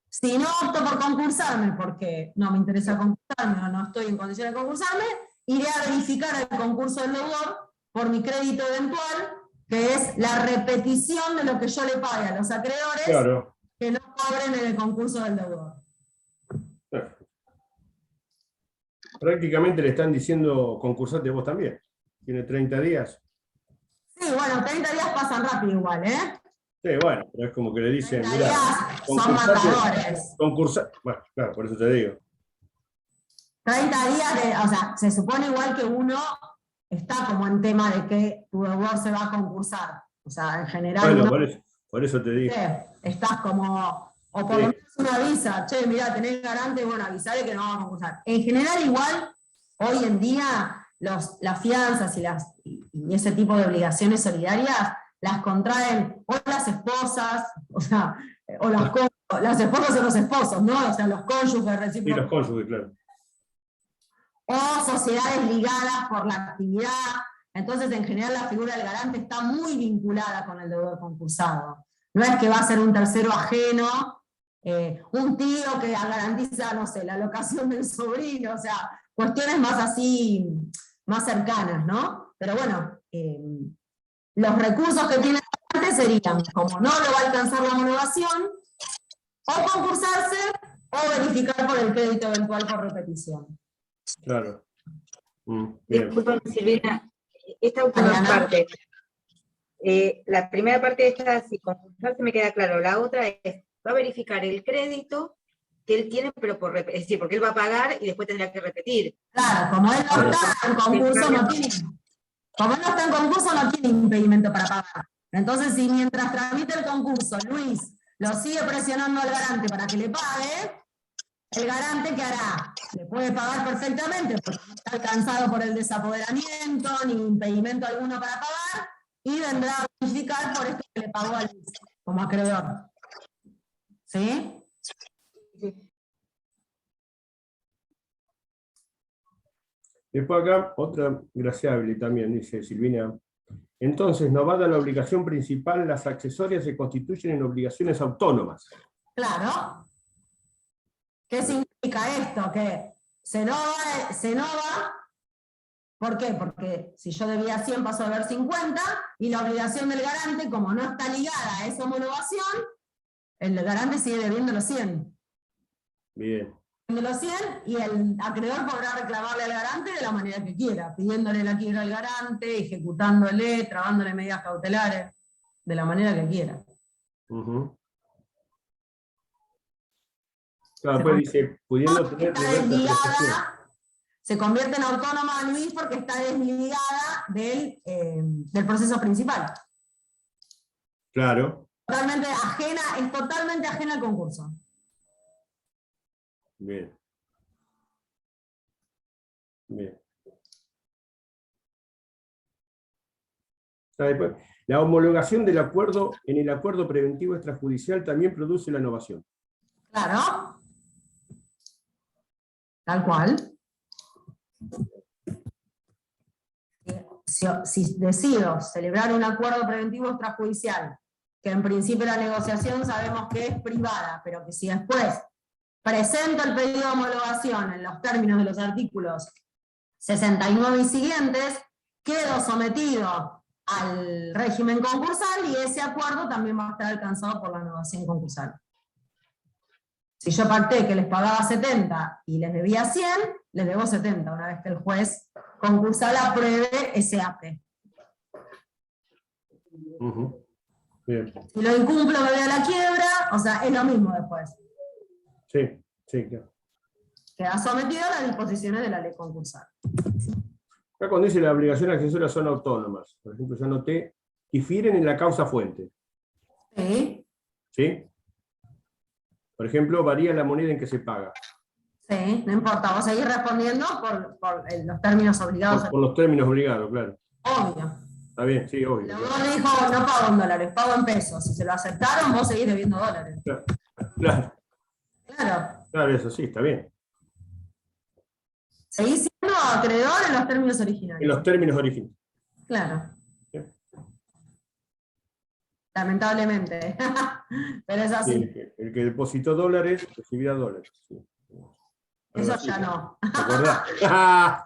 Si no opto por concursarme porque no me interesa concursarme o no estoy en condiciones de concursarme, iré a verificar el concurso del deudor por mi crédito eventual, que es la repetición de lo que yo le pague a los acreedores, claro, que no cobren en el concurso del deudor. Prácticamente le están diciendo concursate vos también. Tiene 30 días. Sí, bueno, 30 días pasan rápido igual, ¿eh? Sí, bueno, pero es como que le dicen, mirá, son matadores. Concursar. Bueno, claro, por eso te digo. 30 días, o sea, se supone igual que uno está como en tema de que tu deudor se va a concursar. O sea, en general. Bueno, uno, por eso te digo. Estás como, o por lo menos uno avisa, che, mirá, tenés garante, bueno, avisale que no vamos a concursar. En general, igual, hoy en día, las fianzas y ese tipo de obligaciones solidarias las contraen o las esposas, o sea, o las esposas o los esposos, ¿no? O sea, los cónyuges recíprocos. Sí, los cónyuges, claro. O sociedades ligadas por la actividad. Entonces, en general, la figura del garante está muy vinculada con el deudor concursado. No es que va a ser un tercero ajeno, un tío que garantiza, no sé, la locación del sobrino, o sea, cuestiones más así, más cercanas, ¿no? Pero bueno, los recursos que tiene el garante serían, como no lo va a alcanzar la homologación, o concursarse, o verificar por el crédito eventual por repetición. Claro. Disculpen, Silvina, esta última parte. La primera parte de esta, si concursarse me queda claro. La otra es, va a verificar el crédito que él tiene, pero es decir, porque él va a pagar y después tendrá que repetir. Claro, como él no está en concurso, no tiene impedimento para pagar. Entonces, si mientras tramite el concurso, Luis lo sigue presionando al garante para que le pague, el garante, ¿qué hará? Le puede pagar perfectamente porque no está alcanzado por el desapoderamiento, ni impedimento alguno para pagar, y vendrá a verificar por esto que le pagó a Luis como acreedor. ¿Sí? Después acá, otra graciable también, dice Silvina. Entonces, novada la obligación principal, las accesorias se constituyen en obligaciones autónomas. Claro. ¿Qué significa esto? Que se nova, ¿por qué? Porque si yo debía 100 paso a deber 50, y la obligación del garante, como no está ligada a esa homologación, el garante sigue debiendo los 100. Bien. Los 100, y el acreedor podrá reclamarle al garante de la manera que quiera, pidiéndole la quiebra al garante, ejecutándole, trabándole medidas cautelares, de la manera que quiera. Claro, después dice, pudiendo tener se convierte en autónoma, Luis, porque está desligada del proceso principal. Claro. Es totalmente ajena al concurso. Bien. Bien. Después, la homologación del acuerdo en el acuerdo preventivo extrajudicial también produce la novación. Claro. Tal cual. Si decido celebrar un acuerdo preventivo extrajudicial, que en principio la negociación sabemos que es privada, pero que si después presento el pedido de homologación en los términos de los artículos 69 y siguientes, quedo sometido al régimen concursal y ese acuerdo también va a estar alcanzado por la novación concursal. Si yo pacté que les pagaba 70 y les debía 100, les debo 70, una vez que el juez concursal apruebe ese acte. Bien. Si lo incumplo me voy a la quiebra, o sea, es lo mismo después. Sí, sí, claro. Queda sometido a las disposiciones de la ley concursal. Acá cuando dice las obligaciones accesorias son autónomas, por ejemplo, yo anoté, difieren en la causa fuente. Sí. ¿Sí? Por ejemplo, varía la moneda en que se paga. Sí, no importa, vos seguís respondiendo por los términos obligados. Por los términos obligados, claro. Obvio. Está bien, sí, obvio. Pero vos dijo, no pago en dólares, pago en pesos. Si se lo aceptaron, vos seguís debiendo dólares. Claro. Claro. Claro. Claro, eso sí, está bien. Seguís siendo acreedor en los términos originales. En los términos originales. Claro. Sí. Lamentablemente. Pero es así. Sí, el que depositó dólares, recibirá dólares. Sí. Eso ya no. ¿Te acordás?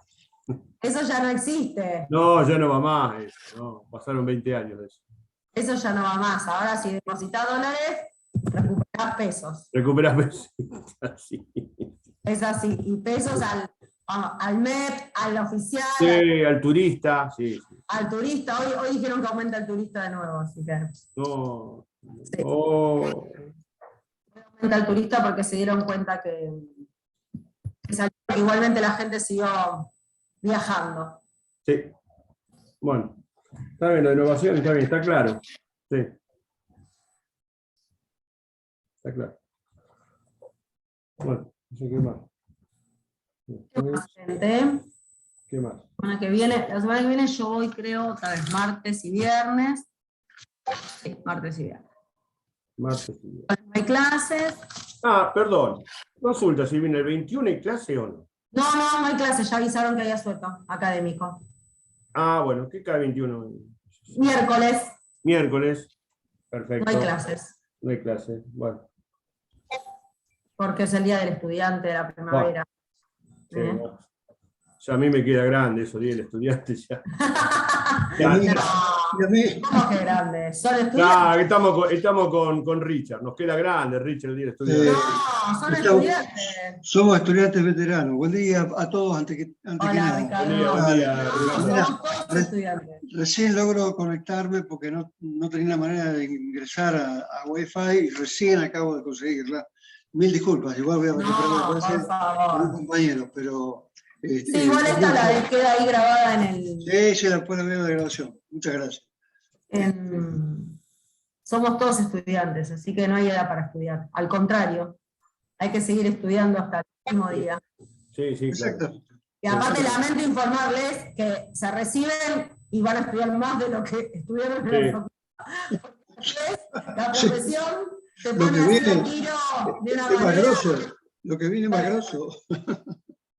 Eso ya no existe. No, ya no va más eso. No, pasaron 20 años de eso. Eso ya no va más. Ahora si depositas dólares, recuperás pesos. Recuperás pesos. Así. Es así. Y pesos al MEP, al oficial. Sí, al turista. Sí, sí. Al turista. Hoy dijeron que aumenta el turista de nuevo, así que. No. Sí. Oh. Aumenta el turista porque se dieron cuenta que igualmente la gente siguió viajando. Sí. Bueno. Está bien, la innovación está bien, está claro. Sí. Está claro. Bueno, no sé qué más. ¿Qué más, gente? ¿Qué más? La semana que viene yo voy, creo, otra vez martes y viernes. Sí, martes y viernes. Martes y viernes. No hay clases. Ah, perdón. Consulta si viene el 21 hay clase o no. No hay clases, ya avisaron que había suelto académico. Ah, bueno, ¿qué cae 21? Miércoles. Miércoles. Perfecto. No hay clases. No hay clases. Bueno. Porque es el día del estudiante de la primavera. Sí, bueno. Ya a mí me queda grande eso, día del estudiante ya. ¿Cómo que grande? ¿Son estudiantes? Estamos con Richard, nos queda grande Richard el día del estudiante. No, son estudiantes. Somos estudiantes veteranos. Buen día a todos antes que nada. Ricardo. Buen día, Somos todos estudiantes. Recién logro conectarme porque no tenía manera de ingresar a Wi-Fi y recién acabo de conseguirla. Mil disculpas, igual voy a recuperar la clase con un compañero, pero... sí, igual esta queda ahí grabada en el... Sí, después la veo de grabación. Muchas gracias. Somos todos estudiantes, así que no hay edad para estudiar. Al contrario, hay que seguir estudiando hasta el último día. Sí, sí, Exacto. claro. Y aparte lamento informarles que se reciben y van a estudiar más de lo que estudiaron en la facultad. La profesión te pone a hacer un tiro de una manera... Lo que viene más grosso.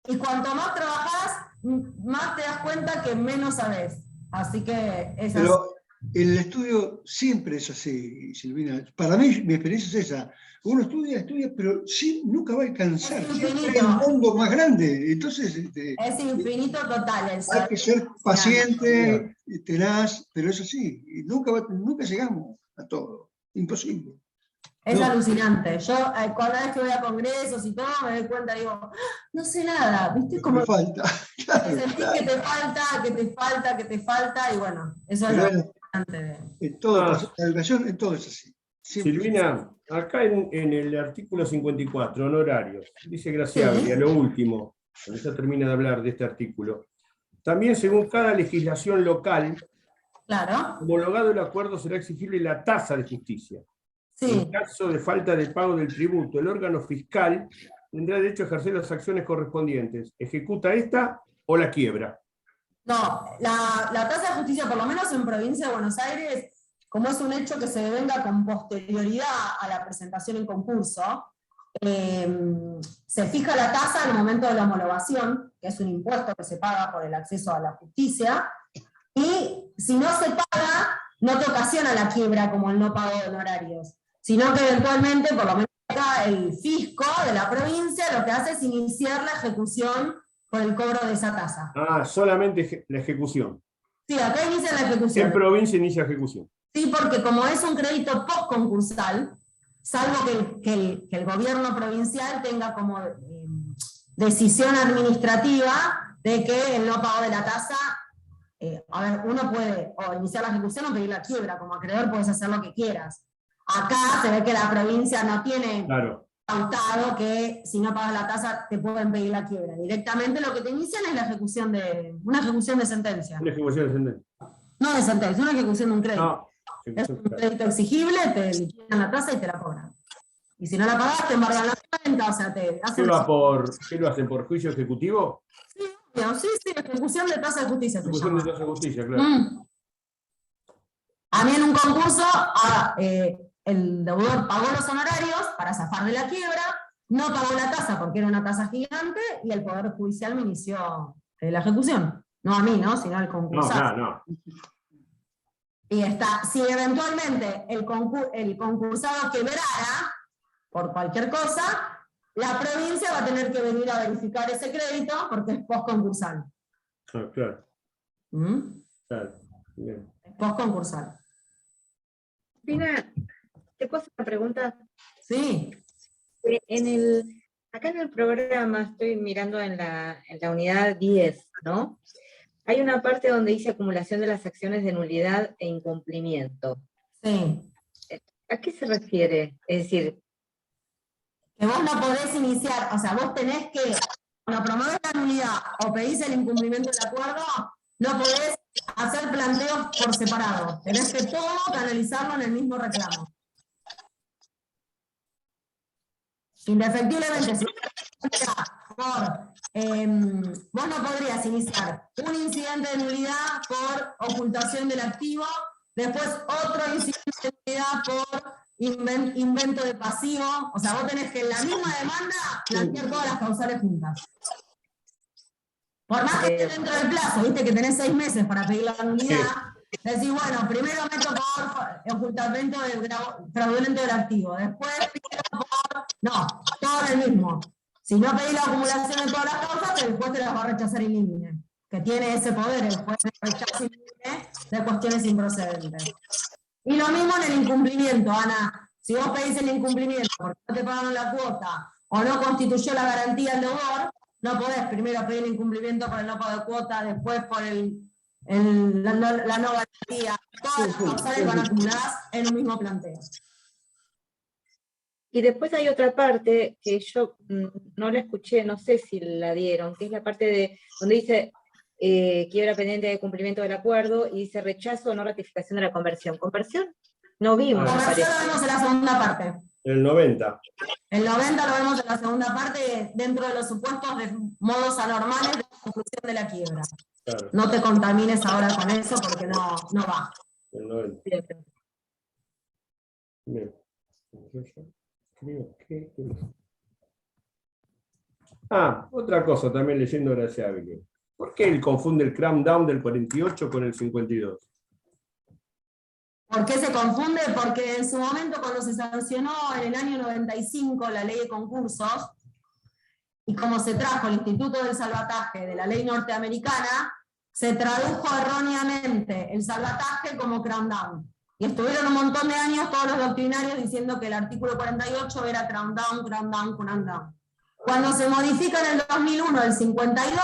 Y cuanto más trabajás, más te das cuenta que menos sabes. Así que es así. Pero el estudio siempre es así, Silvina. Para mí, mi experiencia es esa. Uno estudia, pero sí, nunca va a alcanzar. Es Siempre hay infinito. un mundo más grande. Entonces, Es infinito total. hay que ser paciente, tenaz, pero es así. Y nunca llegamos a todo. Imposible. Es No. alucinante. Yo cada vez que voy a congresos y todo, me doy cuenta, digo, "Ah, no sé nada", ¿viste? Como Me falta. Claro, sentís claro. que te falta, que te falta, que te falta, y bueno, eso es Pero lo bueno, importante. en todo, la educación en todo es así. Siempre. Silvina, acá en el artículo 54, honorarios, dice Graciabili, a lo último, cuando ya termina de hablar de este artículo, también según cada legislación local, Claro, homologado el acuerdo será exigible la tasa de justicia. En sí. caso de falta de pago del tributo, el órgano fiscal tendrá derecho a ejercer las acciones correspondientes. ¿Ejecuta esta o la quiebra? No, la tasa de justicia, por lo menos en provincia de Buenos Aires, como es un hecho que se devenga con posterioridad a la presentación en concurso, se fija la tasa en el momento de la homologación, que es un impuesto que se paga por el acceso a la justicia, y si no se paga, no te ocasiona la quiebra como el no pago de honorarios, sino que eventualmente, por lo menos acá, el fisco de la provincia lo que hace es iniciar la ejecución por el cobro de esa tasa. Ah, solamente la ejecución. Sí, acá inicia la ejecución. En provincia inicia ejecución. Sí, porque como es un crédito post-concursal, salvo que el gobierno provincial tenga como decisión administrativa de que el no pago de la tasa, a ver, uno puede o iniciar la ejecución o pedir la quiebra, como acreedor puedes hacer lo que quieras. Acá se ve que la provincia no tiene pautado que si no pagas la tasa te pueden pedir la quiebra. Directamente lo que te inician es una ejecución de sentencia. Una ejecución de sentencia. No de sentencia, una ejecución de un crédito. No. Es un crédito exigible, te liquidan la tasa y te la cobran. Y si no la pagás, te embargan la cuenta, o sea, te hacen... ¿Qué lo hacen? ¿Por juicio ejecutivo? Sí, ejecución de tasa de justicia se Ejecución llama. de tasa de justicia, claro. A mí en un concurso, el deudor pagó los honorarios para zafar de la quiebra, no pagó la tasa porque era una tasa gigante, y el Poder Judicial me inició la ejecución. No a mí, ¿no? Sino al concursado. No. Y si eventualmente el concursado quebrara por cualquier cosa, la provincia va a tener que venir a verificar ese crédito porque es post-concursal. Claro. Claro. Bien. Es post-concursal. Pina, ¿te puedo hacer una pregunta? Sí. Acá en el programa, estoy mirando en la unidad 10, ¿no? Hay una parte donde dice acumulación de las acciones de nulidad e incumplimiento. Sí. ¿A qué se refiere? Es decir... Que vos no podés iniciar, o sea, vos tenés que, cuando promueves la nulidad o pedís el incumplimiento del acuerdo, no podés hacer planteos por separado. Tenés que todo canalizarlo en el mismo reclamo. Indefectiblemente, si vos no podrías iniciar un incidente de nulidad por ocultación del activo, después otro incidente de nulidad por invento de pasivo. O sea, vos tenés que en la misma demanda plantear todas las causales juntas. Por más que esté dentro del plazo, viste que tenés 6 meses para pedir la nulidad, decís, bueno, primero meto por ocultamiento fraudulento del activo, después por... No, todo el mismo. Si no pedís la acumulación de todas las causas, después te las va a rechazar in limine, que tiene ese poder, el juez de rechazo in limine de cuestiones improcedentes. Y lo mismo en el incumplimiento, Ana. Si vos pedís el incumplimiento porque no te pagaron la cuota o no constituyó la garantía del deudor, no podés primero pedir el incumplimiento por el no pago de cuota, después por la no garantía. Todas las causales van acumuladas en un mismo planteo. Y después hay otra parte que yo no la escuché, no sé si la dieron, que es la parte donde dice quiebra pendiente de cumplimiento del acuerdo y dice rechazo o no ratificación de la conversión. ¿Conversión? No vimos. Conversión lo vemos en la segunda parte. El 90. El 90 lo vemos en la segunda parte, dentro de los supuestos de modos anormales de conclusión de la quiebra. Claro. No te contamines ahora con eso porque no va. El 90. Bien. Creo que... otra cosa también leyendo Graciabili. ¿Por qué él confunde el cram down del 48 con el 52? ¿Por qué se confunde? Porque en su momento, cuando se sancionó en el año 95 la ley de concursos, y como se trajo el Instituto del Salvataje de la ley norteamericana, se tradujo erróneamente el salvataje como crown down. Y estuvieron un montón de años todos los doctrinarios diciendo que el artículo 48 era crown down, crown down, crown down. Cuando se modifica en el 2001 el 52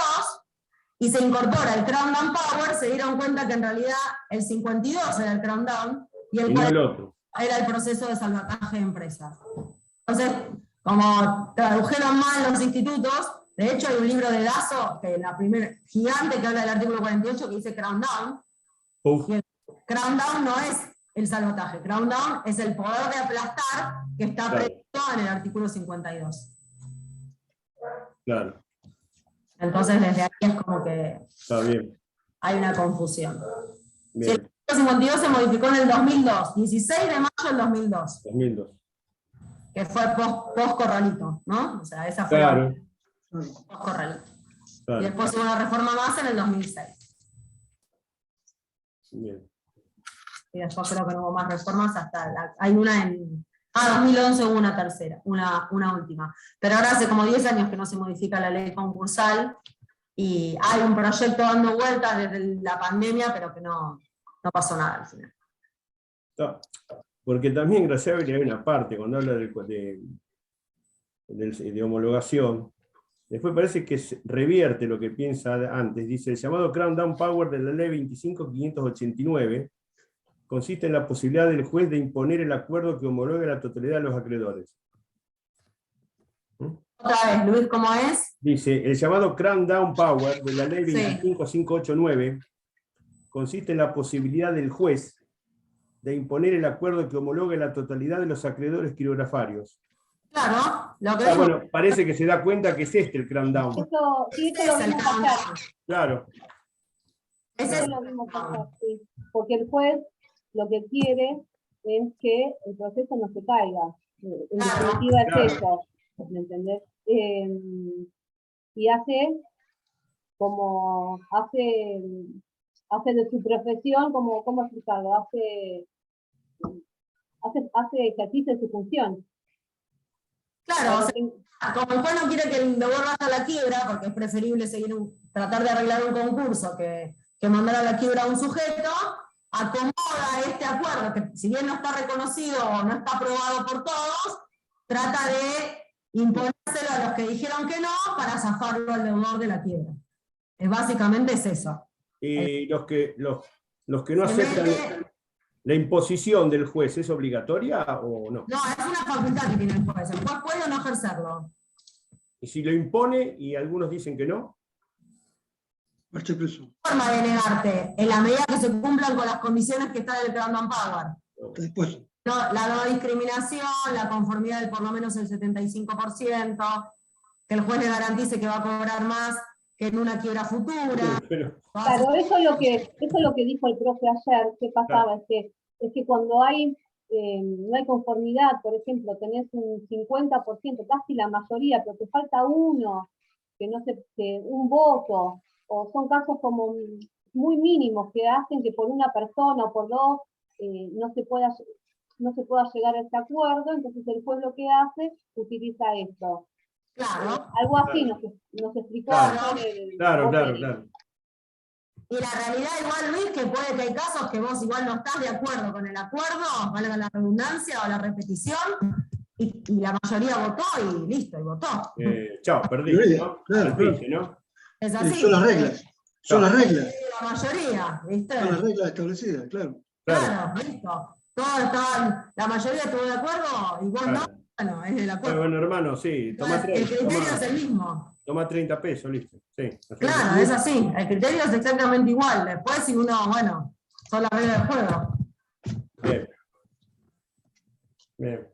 y se incorpora el crown down power, se dieron cuenta que en realidad el 52 era el crown down y el 48 era el proceso de salvataje de empresas. Entonces, como tradujeron mal los institutos, de hecho hay un libro de Dazo, que es la primera gigante que habla del artículo 48, que dice crown down. Y el crown down no es el salvataje, crown down es el poder de aplastar que está previsto en el artículo 52. Claro. Entonces desde ahí es como que está bien. Hay una confusión. Bien. Sí, el 52 se modificó en el 2002, 16 de mayo del 2002. 2002. Que fue post-corralito, ¿no? O sea, esa fue claro. post-corralito. Claro. Y después hubo una reforma más en el 2006. Bien. Y después creo que no hubo más reformas hasta... hay una en... 2011 hubo una tercera, una última. Pero ahora hace como 10 años que no se modifica la ley concursal y hay un proyecto dando vueltas desde la pandemia, pero que no pasó nada al final. No, porque también, Graciabile, hay una parte, cuando habla de homologación, después parece que revierte lo que piensa antes. Dice, el llamado Crown Down Power de la ley 25.589 consiste en la posibilidad del juez de imponer el acuerdo que homologue la totalidad de los acreedores. Otra vez, Luis, ¿cómo es? Dice, el llamado Crown Down Power de la ley 25.589 consiste en la posibilidad del juez de imponer el acuerdo que homologue la totalidad de los acreedores quirografarios. Claro, lo que bueno, parece que se da cuenta que es el Crown Down. Eso, sí, eso lo vimos pasar. Claro. Eso lo vimos pasar, sí. Porque el juez lo que quiere es que el proceso no se caiga. En definitiva es eso, ¿me entendés? Y hace de su profesión, ¿cómo explicarlo? Hace ejercicio de su función. Claro, o sea, como el juez no quiere que el deudor vaya a la quiebra, porque es preferible tratar de arreglar un concurso que mandar a la quiebra a un sujeto, acomoda este acuerdo, que si bien no está reconocido o no está aprobado por todos, trata de imponérselo a los que dijeron que no para zafarlo al deudor de la quiebra. Básicamente es eso. Y los que no aceptan la imposición del juez, ¿es obligatoria o no? No, es una facultad que tiene el juez. El juez puede o no ejercerlo. Y si lo impone y algunos dicen que no. Marcha preso. Forma de negarte, en la medida que se cumplan con las condiciones que está del Crown Down Power. Después. No, la no discriminación, la conformidad del por lo menos el 75%, que el juez le garantice que va a cobrar más que en una quiebra futura. Claro, eso es lo que dijo el profe ayer. ¿Qué pasaba? Claro. Es que cuando no hay conformidad, por ejemplo, tenés un 50%, casi la mayoría, pero te falta uno, un voto, o son casos como muy mínimos que hacen que por una persona o por dos no se pueda llegar a este acuerdo, entonces el juez lo que hace, utiliza esto. Claro. Algo así nos explicó. Claro. Y la realidad igual, Luis, que puede que hay casos que vos igual no estás de acuerdo con el acuerdo, valga la redundancia o la repetición, y la mayoría votó y listo, y votó. Chao, perdí, ¿no? Claro. ¿no? Es así. Son las reglas. Son las reglas. La mayoría, ¿viste? Son las reglas establecidas, claro. Claro, listo. Todos estaban, la mayoría estuvo de acuerdo y vos no. Bueno, es el acuerdo. Bueno, hermano, sí. El criterio es el mismo. Toma 30 pesos, listo. Sí, claro, es así. El criterio es exactamente igual. Después, si uno, bueno, son las reglas del juego. Bien.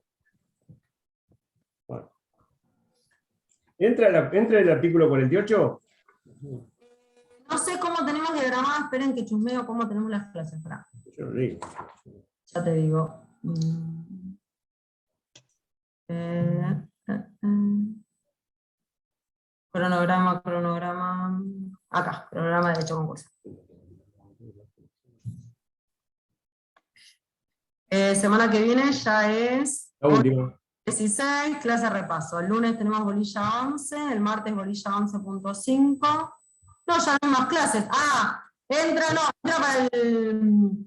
Bueno. ¿Entra el artículo 48? No sé cómo tenemos diagramado, esperen que chusmeo cómo tenemos las clases. Yo lo digo. Ya te digo. Cronograma. Acá, cronograma de derecho concursal. Semana que viene ya es La última. 16, clase repaso. El lunes tenemos bolilla 11, el martes bolilla 11.5. No, ya no hay más clases. Entra para el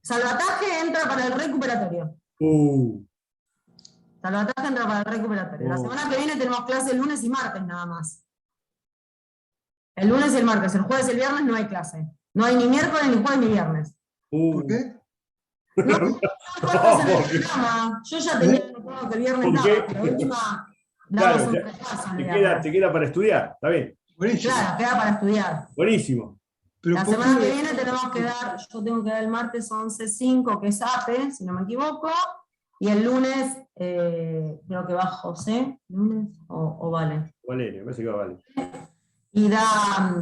salvataje, entra para el recuperatorio. Salvataje entra para el recuperatorio. La semana que viene tenemos clase el lunes y martes nada más. El lunes y el martes, el jueves y el viernes no hay clase. No hay ni miércoles, ni jueves, ni viernes. ¿Por qué? No, yo ya tenía notado que el viernes daba, pero última damos un repaso. Te queda para estudiar, está bien. Buenísimo. Claro, queda para estudiar. Buenísimo. Pero La ¿por semana qué? que viene yo tengo que dar el martes 11.5, que es APE, si no me equivoco, y el lunes, creo que va José, lunes, o Vale. Valeria, me parece que va Vale. Y da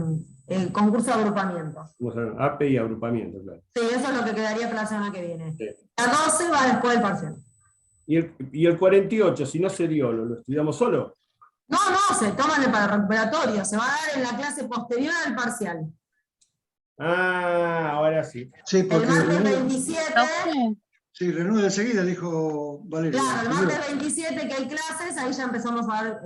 el concurso de agrupamiento. Vamos a ver, APE y agrupamiento, claro. Sí, eso es lo que quedaría para la semana que viene. Sí. La 12 va después del parcial. Y el 48, si no se dio, ¿lo estudiamos solo? No, se toman para el recuperatorio, se va a dar en la clase posterior al parcial. Ahora sí. Sí, El porque martes 27, sí, reanuda enseguida, dijo Valeria. claro, el martes 27 que hay clases, ahí ya empezamos a dar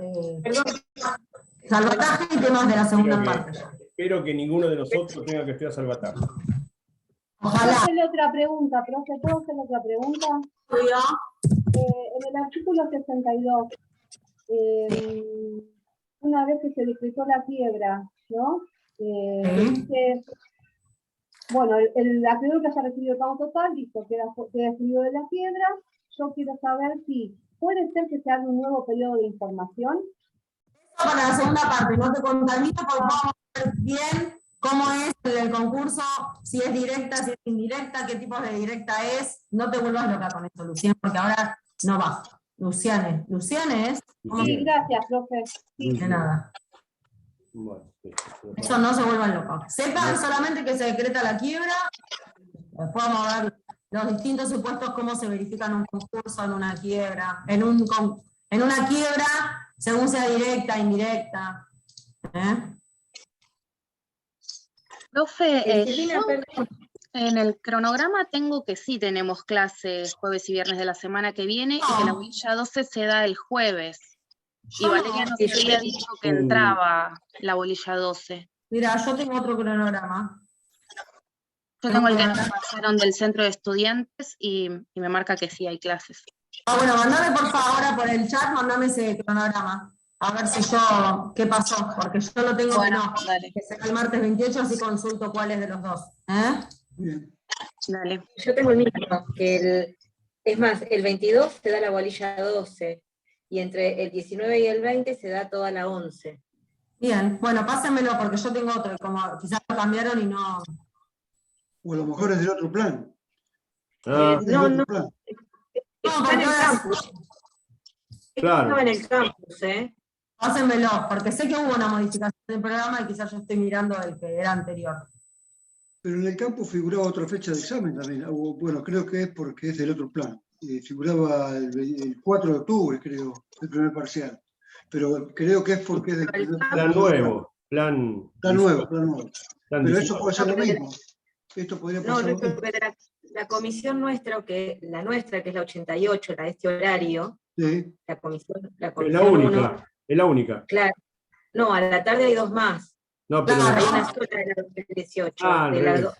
salvataje y temas de la segunda parte. Espero que ninguno de nosotros tenga que estudiar salvataje. ¿Puedo Ojalá. hacerle otra pregunta, profe? ¿Puedo hacerle otra pregunta? En el artículo 62, una vez que se decretó la quiebra, ¿no? Dice, bueno, el acreedor que haya recibido el pago total, listo, queda excluido de la quiebra. Yo quiero saber si puede ser que se haga un nuevo periodo de información. Para la segunda parte, no te contamino porque vamos a ver bien cómo es el concurso, si es directa, si es indirecta, qué tipo de directa es. No te vuelvas loca con esto, Luciana, porque ahora no va. Luciane es. Sí, gracias, profe. Sí. De nada. Bueno, Eso no se vuelvan locos. Sepan solamente que se decreta la quiebra. Después vamos a ver los distintos supuestos, cómo se verifican un concurso en una quiebra. En una quiebra, según sea directa, indirecta. Profe, yo en el cronograma tengo que sí tenemos clases jueves y viernes de la semana que viene y que la bolilla 12 se da el jueves. Y Valeria nos había dicho que entraba la bolilla 12. Mira, yo tengo otro cronograma. Yo tengo el que me pasaron del centro de estudiantes y me marca que sí hay clases. Bueno, mandame por favor ahora por el chat, mandame ese cronograma. A ver si qué pasó, porque yo lo tengo bueno, dale. que será el martes 28, así consulto cuál es de los dos. Bien. Dale. Yo tengo el mismo, es más, el 22 se da la bolilla 12, y entre el 19 y el 20 se da toda la 11. Bien, bueno, pásenmelo, porque yo tengo otro, como quizás lo cambiaron y no... O a lo mejor es del otro plan. No, Plan. está en el campus. Claro. Estaba en el campus, Pásenmelo, porque sé que hubo una modificación del programa y quizás yo estoy mirando el que era anterior. Pero en el campo figuraba otra fecha de examen también. Bueno, creo que es porque es del otro plan. Figuraba el 4 de octubre, creo, el primer parcial. Pero creo que es porque es del plan nuevo. Plan nuevo. Plan Pero eso puede ser lo mismo. Esto podría pasar lo mismo. La comisión nuestra, que es la 88, la de este horario, Sí. la comisión es la única. 1, es la única. claro. No, a la tarde hay dos más. No, pero Hay una sola de la 18. De la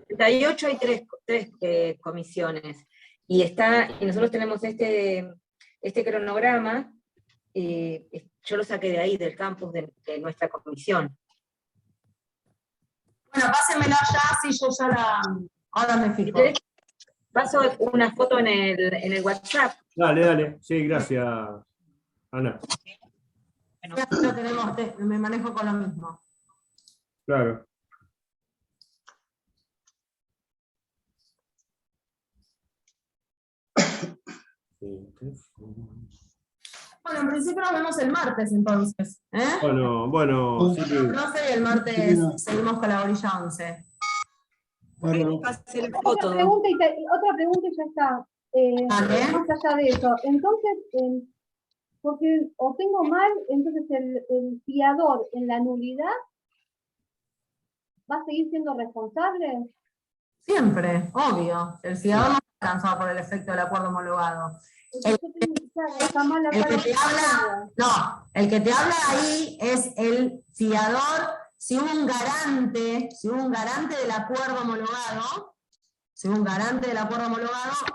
88 hay tres comisiones. Y nosotros tenemos este cronograma, yo lo saqué de ahí, del campus de nuestra comisión. Bueno, pásenmela ya, si yo ya ahora me fijo. Paso una foto en el WhatsApp. Dale. Sí, gracias, Ana. Bueno, lo tenemos, me manejo con lo mismo. Claro. Bueno, en principio nos vemos el martes entonces. Bueno. Sí. No sé, el martes seguimos con la bolilla 11. Bueno, Otra pregunta y ya está. Más allá de eso. Entonces, porque o tengo mal, entonces el fiador en la nulidad ¿Va a seguir siendo responsable? Siempre, obvio. El fiador no está alcanzado por el efecto del acuerdo homologado. El que te habla ahí es el fiador. Si hubo un garante del acuerdo homologado,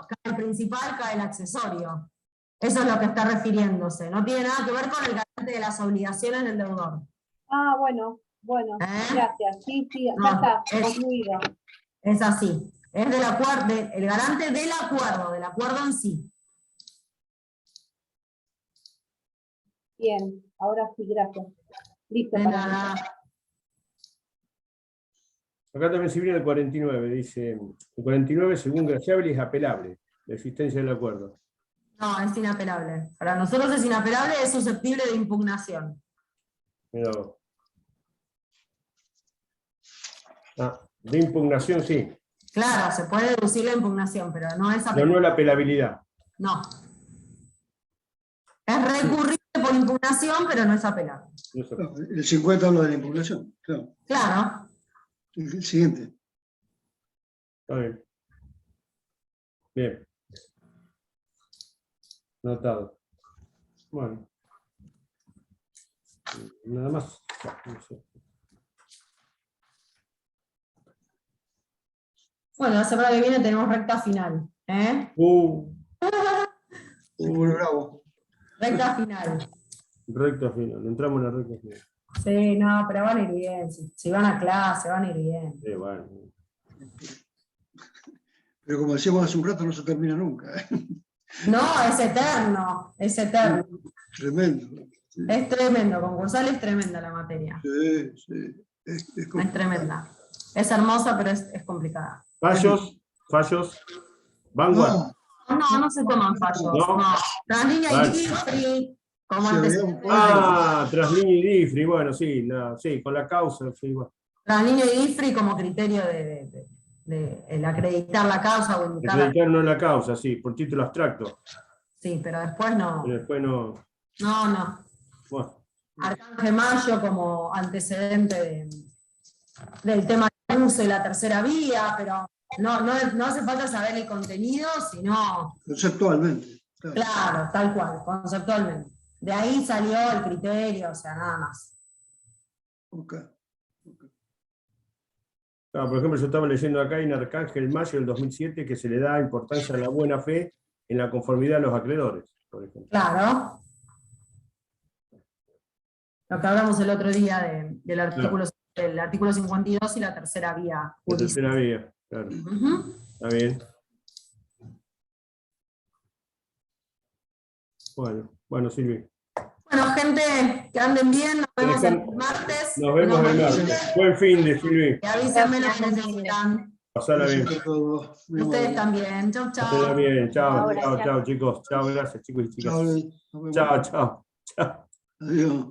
cae el principal, cae el accesorio. Eso es lo que está refiriéndose. No tiene nada que ver con el garante de las obligaciones del deudor. Ah, bueno, gracias. Sí, acá está, concluido. Es así. Es del acuerdo, el garante del acuerdo en sí. Bien, ahora sí, gracias. Listo. De nada. Acá también se viene el 49, dice, el 49 según Graciabili es apelable, la existencia del acuerdo. No, es inapelable. Para nosotros es inapelable, es susceptible de impugnación. Mirá vos. De impugnación sí. Claro, se puede deducir la impugnación, pero no es apelable. Pero no la apelabilidad. No. Es recurrible por impugnación, pero no es apelable. El 50 habla de la impugnación, claro. Claro. El siguiente. Está bien. Bien. Notado. Bueno. Nada más. No sé. Bueno, la semana que viene tenemos recta final. Bravo. Recta final. Recta final. Entramos en la recta final. Sí, no, pero van a ir bien. Si van a clase, van a ir bien. Bueno. Pero como decíamos hace un rato, no se termina nunca. No, es eterno. Es eterno. Tremendo. Sí. Es tremendo. Concursal es tremenda la materia. Sí. Es tremenda. Es hermosa, pero es complicada. Fallos. Vanguard. No se toman fallos. No. Translínea y Diffri, como antecedente. Translínea y Diffri, bueno, sí, con la causa, sí, bueno. Translínea y Diffri como criterio de el acreditar la causa o indicar. Acreditar no la causa, sí, por título abstracto. Sí, pero después no. Pero después no. No. Bueno. Arcángel Mayo como antecedente del tema del uso y la tercera vía, pero no hace falta saber el contenido, sino... Conceptualmente. Claro, tal cual, conceptualmente. De ahí salió el criterio, o sea, nada más. Ok. Claro, por ejemplo, yo estaba leyendo acá en Arcángel Mayo del 2007 que se le da importancia a la buena fe en la conformidad de los acreedores, por ejemplo. Claro. Lo que hablamos el otro día del artículo, el artículo 52 y la tercera vía. La tercera vía, claro. Está bien. Bueno, Silvi. Bueno, gente, que anden bien, nos vemos el martes. Nos vemos el martes. Buen fin de Silvi. Y avísenme lo que necesitan. Pasala bien. Ustedes también. Chau, chau. Pasala bien. Chao, chicos. Chao, gracias, chicos y chicas. Chao. Adiós.